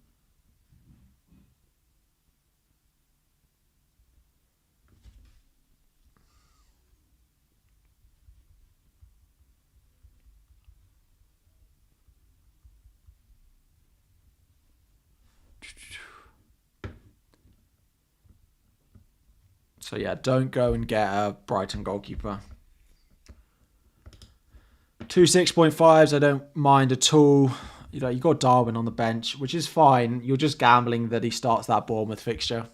So yeah, don't go and get a Brighton goalkeeper. 2 6.5s, I don't mind at all. You got Darwin on the bench, which is fine. You're just gambling that he starts that Bournemouth fixture.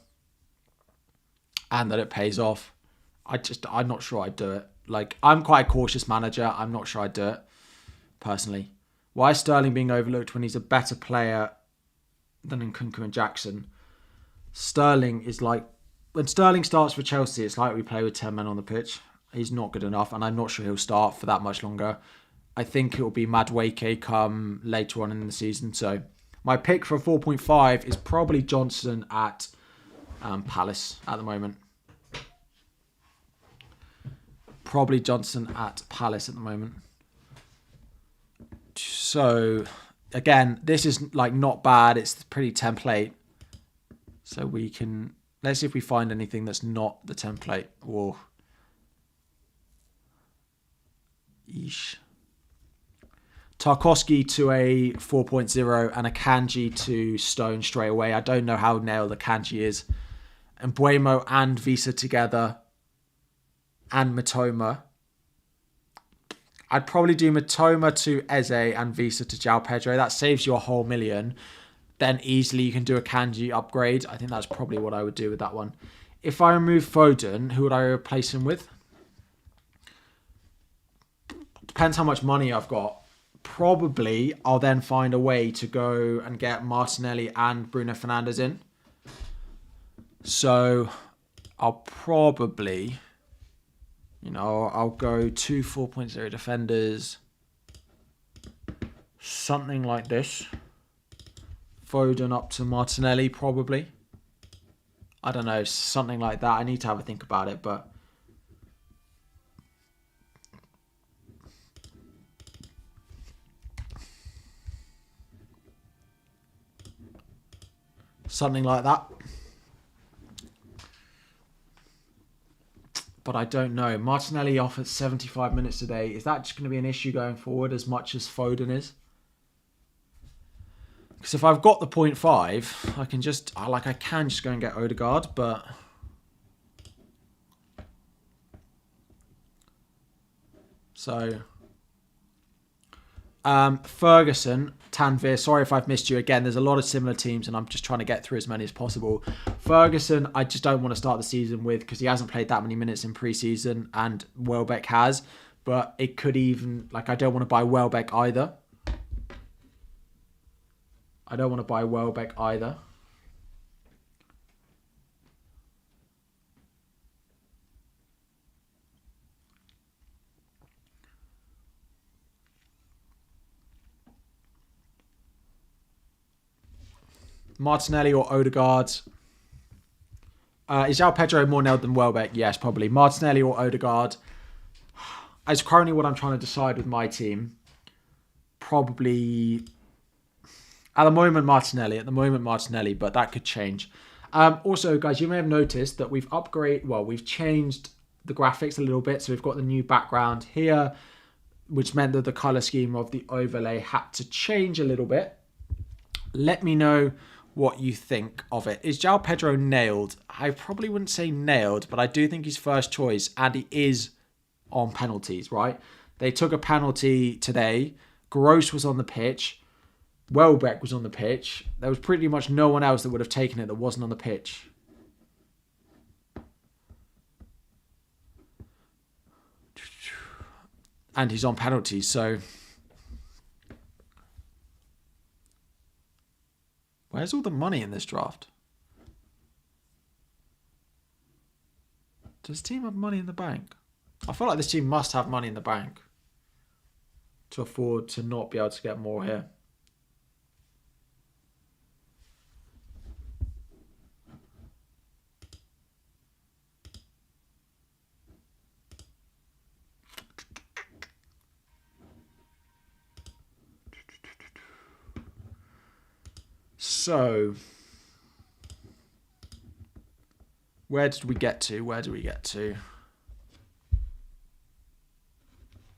And that it pays off. I'm not sure I'd do it. I'm quite a cautious manager. I'm not sure I'd do it, personally. Why is Sterling being overlooked when he's a better player than Nkunku and Jackson? Sterling is when Sterling starts for Chelsea, it's like we play with 10 men on the pitch. He's not good enough, and I'm not sure he'll start for that much longer. I think it will be Madueke come later on in the season. So my pick for 4.5 is probably Johnson at Palace at the moment. So, again, this is not bad. It's pretty template. So we can... Let's see if we find anything that's not the template. Whoa. Yeesh. Tarkowski to a 4.0 and a Kanji to Stone straight away. I don't know how nailed the Kanji is. And Buemo and Visa together. And Matoma. I'd probably do Matoma to Eze and Visa to João Pedro. That saves you a whole million. Then easily you can do a Kanji upgrade. I think that's probably what I would do with that one. If I remove Foden, who would I replace him with? Depends how much money I've got. Probably I'll then find a way to go and get Martinelli and Bruno Fernandes in. So I'll probably, I'll go 2 4.0 defenders. Something like this. Foden up to Martinelli, probably. I don't know, something like that. I need to have a think about it, but... Something like that. But I don't know. Martinelli off at 75 minutes today. Is that just going to be an issue going forward as much as Foden is? Because if I've got the 0.5, I can just go and get Odegaard, but so Ferguson, Tanvir, sorry if I've missed you again. There's a lot of similar teams and I'm just trying to get through as many as possible. Ferguson, I just don't want to start the season with because he hasn't played that many minutes in pre-season and Welbeck has, but it could even, I don't want to buy Welbeck either. Martinelli or Odegaard. Is João Pedro more nailed than Welbeck? Yes, probably. Martinelli or Odegaard. As currently what I'm trying to decide with my team. Probably... At the moment, Martinelli, but that could change. Also, guys, you may have noticed that we've changed the graphics a little bit. So we've got the new background here, which meant that the color scheme of the overlay had to change a little bit. Let me know what you think of it. Is João Pedro nailed? I probably wouldn't say nailed, but I do think he's first choice, and he is on penalties, right? They took a penalty today. Gross was on the pitch. Welbeck was on the pitch. There was pretty much no one else that would have taken it that wasn't on the pitch. And he's on penalties, so... Where's all the money in this draft? Does this team have money in the bank? I feel like this team must have money in the bank to afford to not be able to get more here. So, where did we get to? Where did we get to?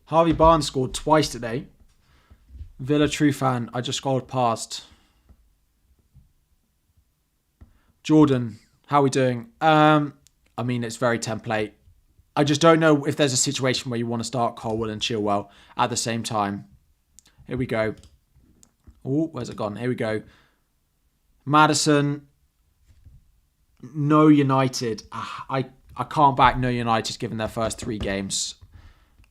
Harvey Barnes scored twice today. Villa true fan, I just scrolled past. Jordan, how are we doing? I mean, it's very template. I just don't know if there's a situation where you want to start Colwell and Chilwell at the same time. Here we go. Oh, where's it gone? Here we go. Maddison, no United. I can't back no United given their first 3 games.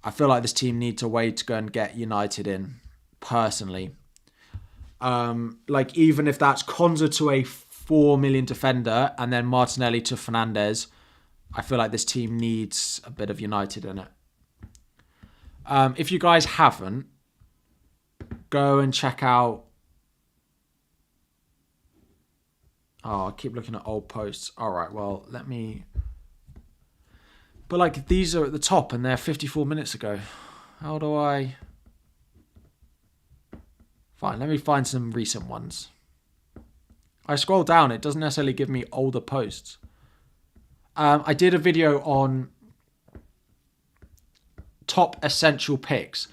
I feel like this team needs a way to go and get United in, personally. Like, even if that's Konza to a 4 million defender and then Martinelli to Fernandes, I feel like this team needs a bit of United in it. If you guys haven't, go and check out... Oh, I keep looking at old posts. All right, well, let me... But, like, these are at the top and they're 54 minutes ago. How do I... Fine, let me find some recent ones. I scroll down, it doesn't necessarily give me older posts. I did a video on top essential picks,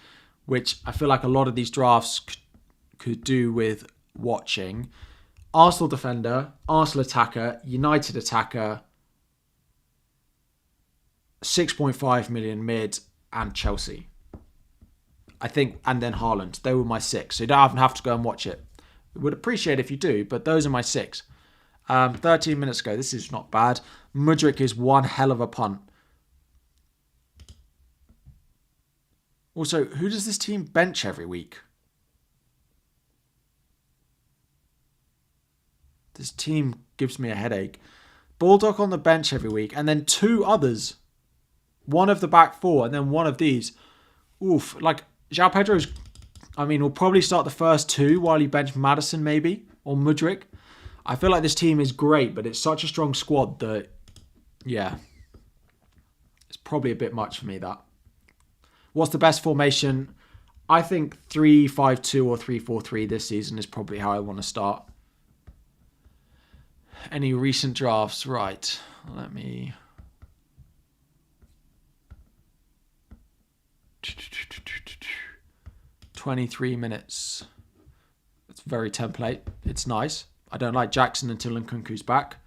which I feel like a lot of these drafts could do with watching. Arsenal defender, Arsenal attacker, United attacker, 6.5 million mid, and Chelsea. I think, and then Haaland. They were my 6. So you don't have to go and watch it. I would appreciate if you do, but those are my 6. 13 minutes ago. This is not bad. Mudryk is one hell of a punt. Also, who does this team bench every week? This team gives me a headache. Baldock on the bench every week, and then 2 others. One of the back 4, and then one of these. Oof. Like, João Pedro's... I mean, we'll probably start the first 2 while you bench Maddison, maybe, or Mudryk. I feel like this team is great, but it's such a strong squad that, yeah, it's probably a bit much for me, that. What's the best formation? I think 3-5-2 or 3-4-3 this season is probably how I want to start. Any recent drafts? Right. Let me... 23 minutes. It's very template. It's nice. I don't like Jackson until Nkunku's back.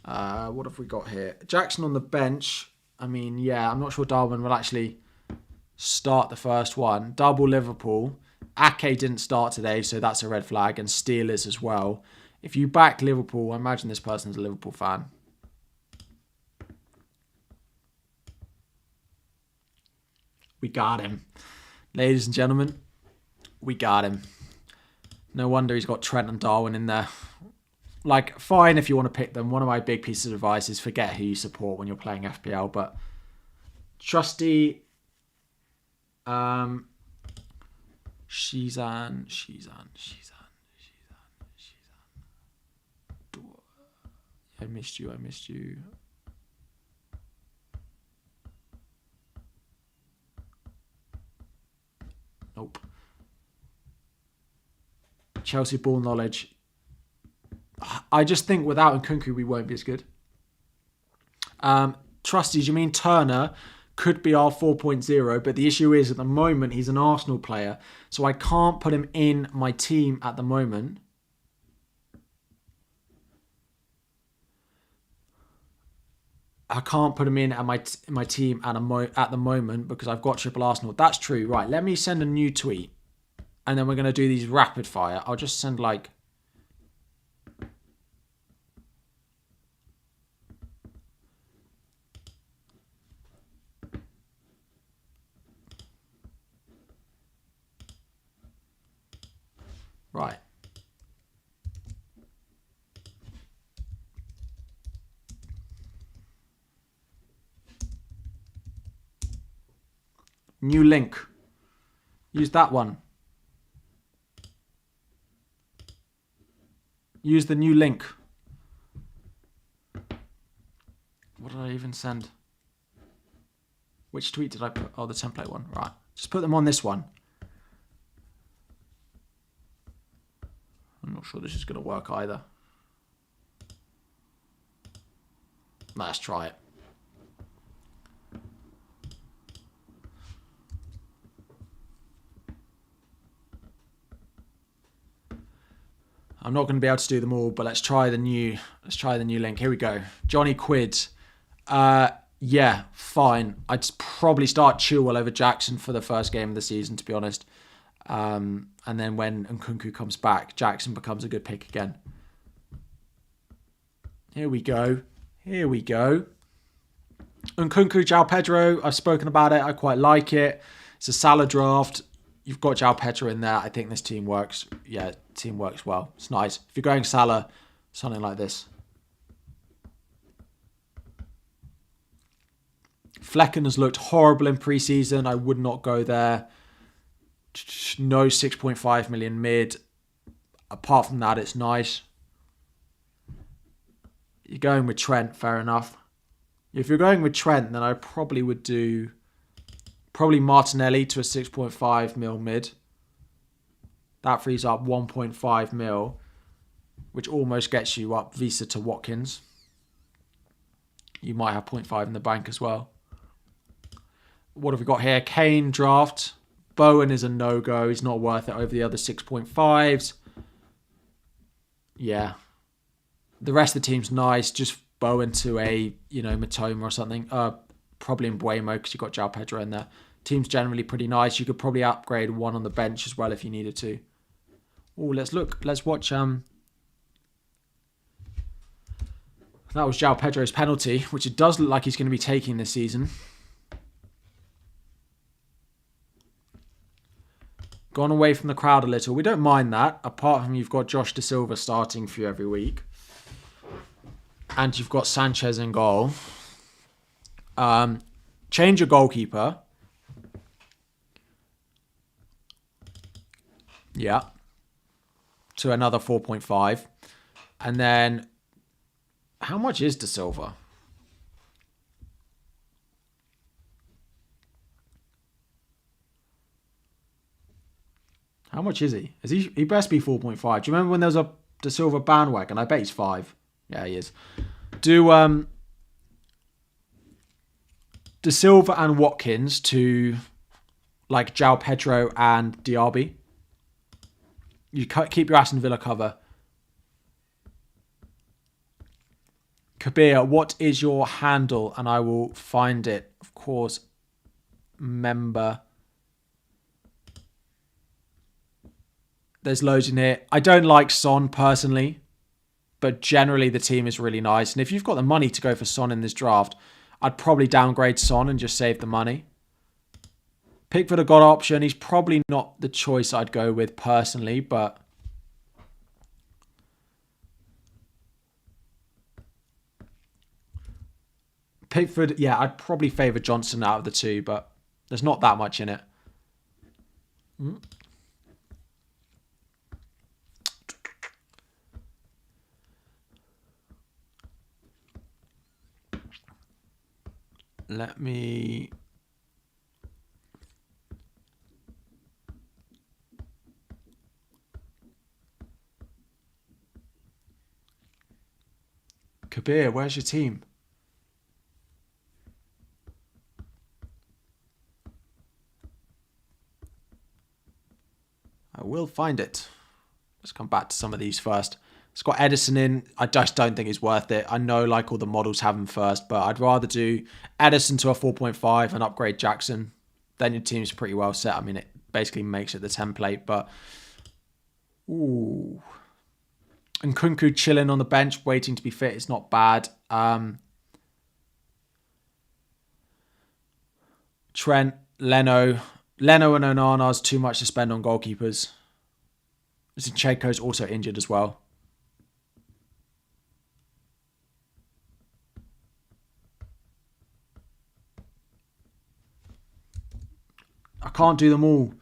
What have we got here? Jackson on the bench. I mean, yeah, I'm not sure Darwin will actually start the first one. Double Liverpool. Ake didn't start today, so that's a red flag. And Steelers as well. If you back Liverpool, I imagine this person's a Liverpool fan. We got him. Ladies and gentlemen, we got him. No wonder he's got Trent and Darwin in there. Like, fine if you want to pick them. One of my big pieces of advice is forget who you support when you're playing FPL. But trusty... Shizan. I missed you. Nope. Chelsea ball knowledge. I just think without Nkunku we won't be as good. Trusties, you mean Turner could be our 4.0, but the issue is at the moment he's an Arsenal player, so I can't put him in my team at the moment. I can't put him in at my team at the moment because I've got triple Arsenal. That's true. Right, let me send a new tweet. And then we're going to do these rapid fire. I'll just send like... Right. New link. Use that one. Use the new link. What did I even send? Which tweet did I put? Oh, the template one. Right. Just put them on this one. I'm not sure this is going to work either. Let's try it. I'm not going to be able to do them all, but let's try the new link. Here we go. Johnny Quid. Yeah, fine. I'd probably start Chaël over Jackson for the first game of the season, to be honest. And then when Nkunku comes back, Jackson becomes a good pick again. Here we go. Here we go. Nkunku, João Pedro. I've spoken about it. I quite like it. It's a Salah draft. You've got João Pedro in there. I think this team works. Yeah, team works well. It's nice. If you're going Salah, something like this. Flecken has looked horrible in pre-season. I would not go there. No 6.5 million mid. Apart from that, it's nice. You're going with Trent, fair enough. If you're going with Trent, then I probably would do... Probably Martinelli to a 6.5 mil mid. That frees up 1.5 mil, which almost gets you up Visa to Watkins. You might have 0.5 in the bank as well. What have we got here? Kane draft. Bowen is a no-go. He's not worth it over the other 6.5s. Yeah. The rest of the team's nice. Just Bowen to a, Matoma or something. Probably in Buemo because you've got João Pedro in there. Team's generally pretty nice. You could probably upgrade one on the bench as well if you needed to. Oh, let's look. Let's watch. That was João Pedro's penalty, which it does look like he's going to be taking this season. Gone away from the crowd a little. We don't mind that. Apart from you've got Josh Da Silva starting for you every week. And you've got Sanchez in goal. Change your goalkeeper. Yeah. To another 4.5. And then, how much is Da Silva? How much is he? He best be 4.5. Do you remember when there was a Da Silva bandwagon? I bet he's 5. Yeah, he is. Do Da Silva and Watkins to like João Pedro and Diaby. You keep your Aston Villa cover. Kabir, what is your handle? And I will find it. Of course, member. There's loads in here. I don't like Son personally, but generally the team is really nice. And if you've got the money to go for Son in this draft, I'd probably downgrade Son and just save the money. Pickford a god option. He's probably not the choice I'd go with personally, but Pickford, yeah, I'd probably favour Johnson out of the two, but there's not that much in it. Let me... Kabir, where's your team? I will find it. Let's come back to some of these first. It's got Edison in. I just don't think it's worth it. I know like all the models have him first, but I'd rather do Edison to a 4.5 and upgrade Jackson. Then your team's pretty well set. I mean, it basically makes it the template, but ooh. And Kunku chilling on the bench, waiting to be fit. It's not bad. Trent, Leno and Onana's too much to spend on goalkeepers. Zinchenko's also injured as well. I can't do them all.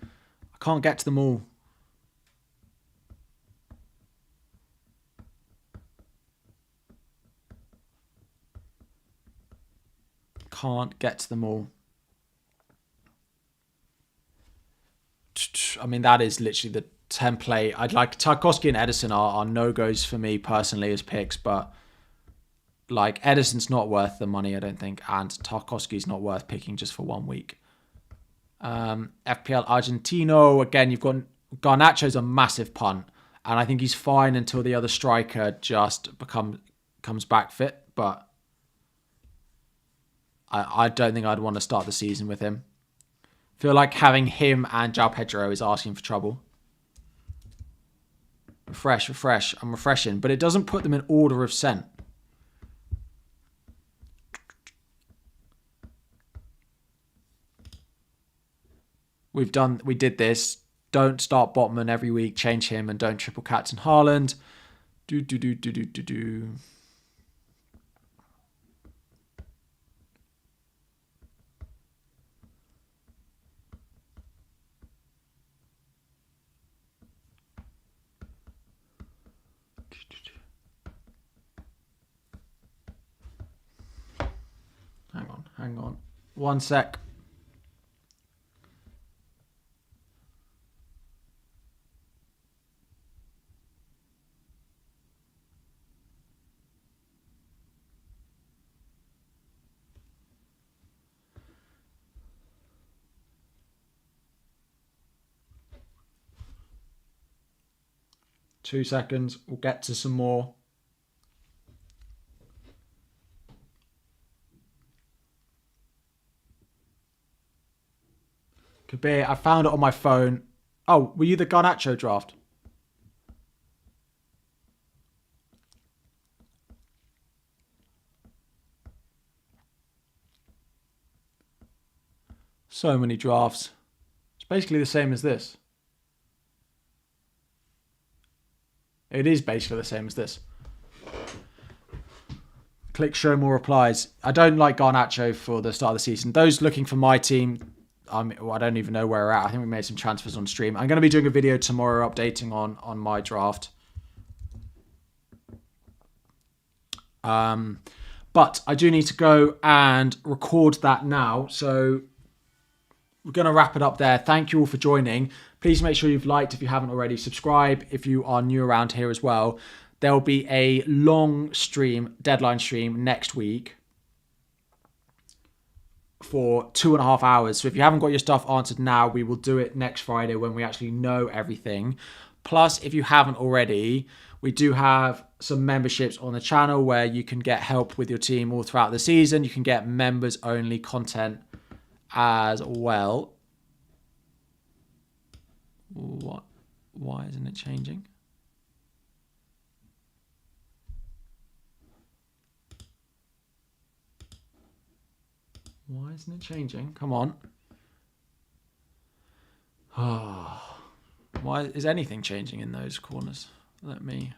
I can't get to them all. Can't get to them all. I mean, that is literally the template. I'd like Tarkowski and Edison are no-goes for me personally as picks, but like Edison's not worth the money, I don't think, and Tarkowski's not worth picking just for 1 week. FPL Argentino, again, you've got Garnacho's a massive punt, and I think he's fine until the other striker just comes back fit, but I don't think I'd want to start the season with him. Feel like having him and João Pedro is asking for trouble. Refresh. I'm refreshing, but it doesn't put them in order of sent. We did this. Don't start Botman every week. Change him and don't triple captain Haaland. Do. Hang on. 1 sec. Two seconds. We'll get to some more. Kabir, I found it on my phone. Oh, were you the Garnacho draft? So many drafts. It's basically the same as this. It is basically the same as this. Click show more replies. I don't like Garnacho for the start of the season. Those looking for my team, I don't even know where we're at. I think we made some transfers on stream. I'm going to be doing a video tomorrow updating on my draft. But I do need to go and record that now. So we're going to wrap it up there. Thank you all for joining. Please make sure you've liked if you haven't already. Subscribe if you are new around here as well. There will be a long stream, deadline stream next week for 2.5 hours. So if you haven't got your stuff answered now, we will do it next Friday when we actually know everything. Plus, if you haven't already, we do have some memberships on the channel where you can get help with your team all throughout the season. You can get members only content as well. What? Why isn't it changing? Why isn't it changing? Come on. Oh. Why is anything changing in those corners? Let me...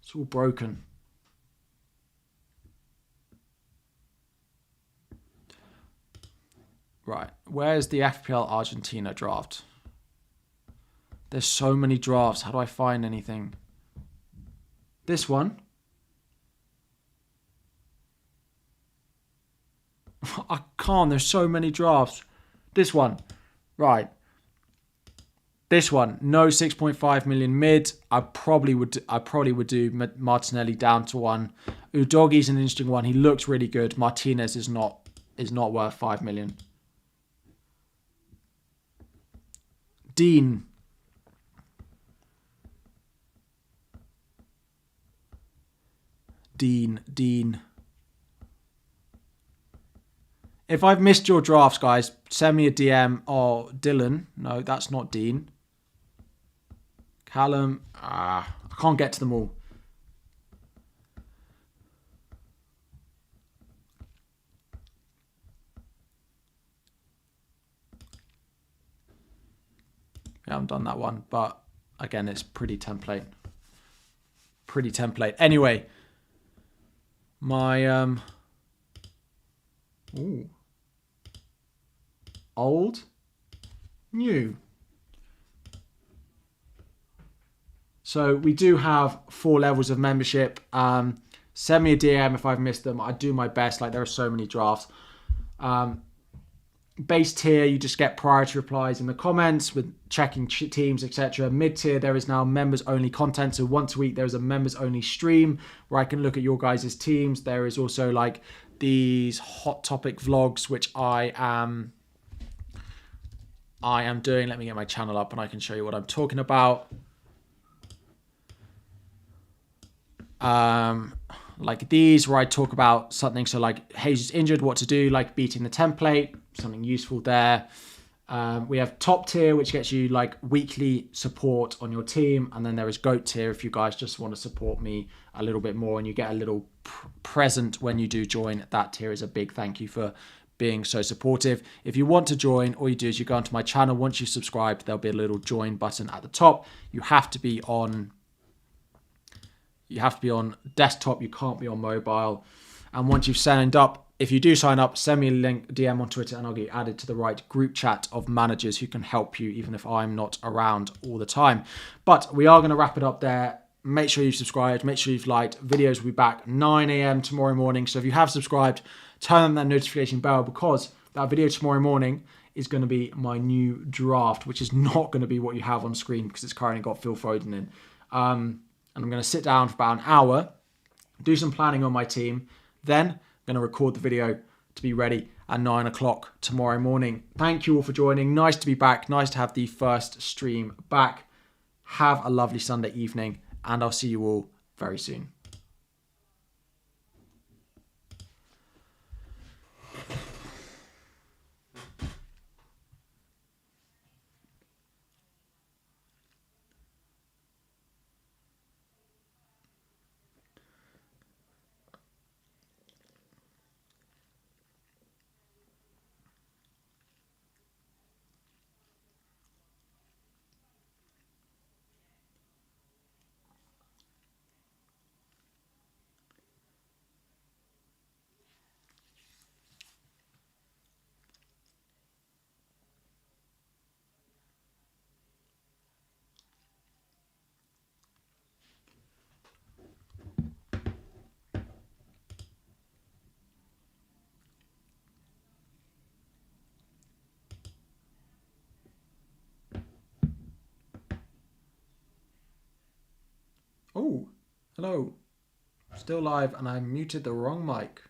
It's all broken. Right. Where's the FPL Argentina draft? There's so many drafts. How do I find anything? This one. I can't. There's so many drafts. This one. Right. This one. No 6.5 million mid. I probably would do Martinelli down to 1. Udogi's an interesting one. He looks really good. Martinez is not worth 5 million. Dean. Dean. If I've missed your drafts, guys, send me a DM. Oh, Dylan. No, that's not Dean. Callum. I can't get to them all. I haven't done that one, but again, it's pretty template. Anyway, my old, new. So we do have 4 levels of membership. Send me a DM if I've missed them. I do my best. Like, there are so many drafts. Base tier, you just get priority replies in the comments with checking teams, etc. Mid tier, there is now members only content. So once a week, there is a members only stream where I can look at your guys' teams. There is also like these hot topic vlogs, which I am doing. Let me get my channel up and I can show you what I'm talking about. Like these where I talk about something. So like Hayes injured, what to do, like beating the template, something useful there. We have top tier, which gets you like weekly support on your team. And then there is GOAT tier if you guys just want to support me a little bit more and you get a little present when you do join. That tier is a big thank you for being so supportive. If you want to join, all you do is you go onto my channel. Once you've subscribed, there'll be a little join button at the top. You have to be on desktop. You can't be on mobile. And once you've signed up, if you do sign up, send me a link, DM on Twitter, and I'll get you added to the right group chat of managers who can help you, even if I'm not around all the time. But we are going to wrap it up there. Make sure you've subscribed. Make sure you've liked. Videos will be back 9 a.m. tomorrow morning. So if you have subscribed, turn on that notification bell because that video tomorrow morning is going to be my new draft, which is not going to be what you have on screen because it's currently got Phil Foden in. And I'm going to sit down for about an hour, do some planning on my team. Then I'm going to record the video to be ready at 9 o'clock tomorrow morning. Thank you all for joining. Nice to be back. Nice to have the first stream back. Have a lovely Sunday evening, and I'll see you all very soon. Oh, hello. Still live, and I muted the wrong mic.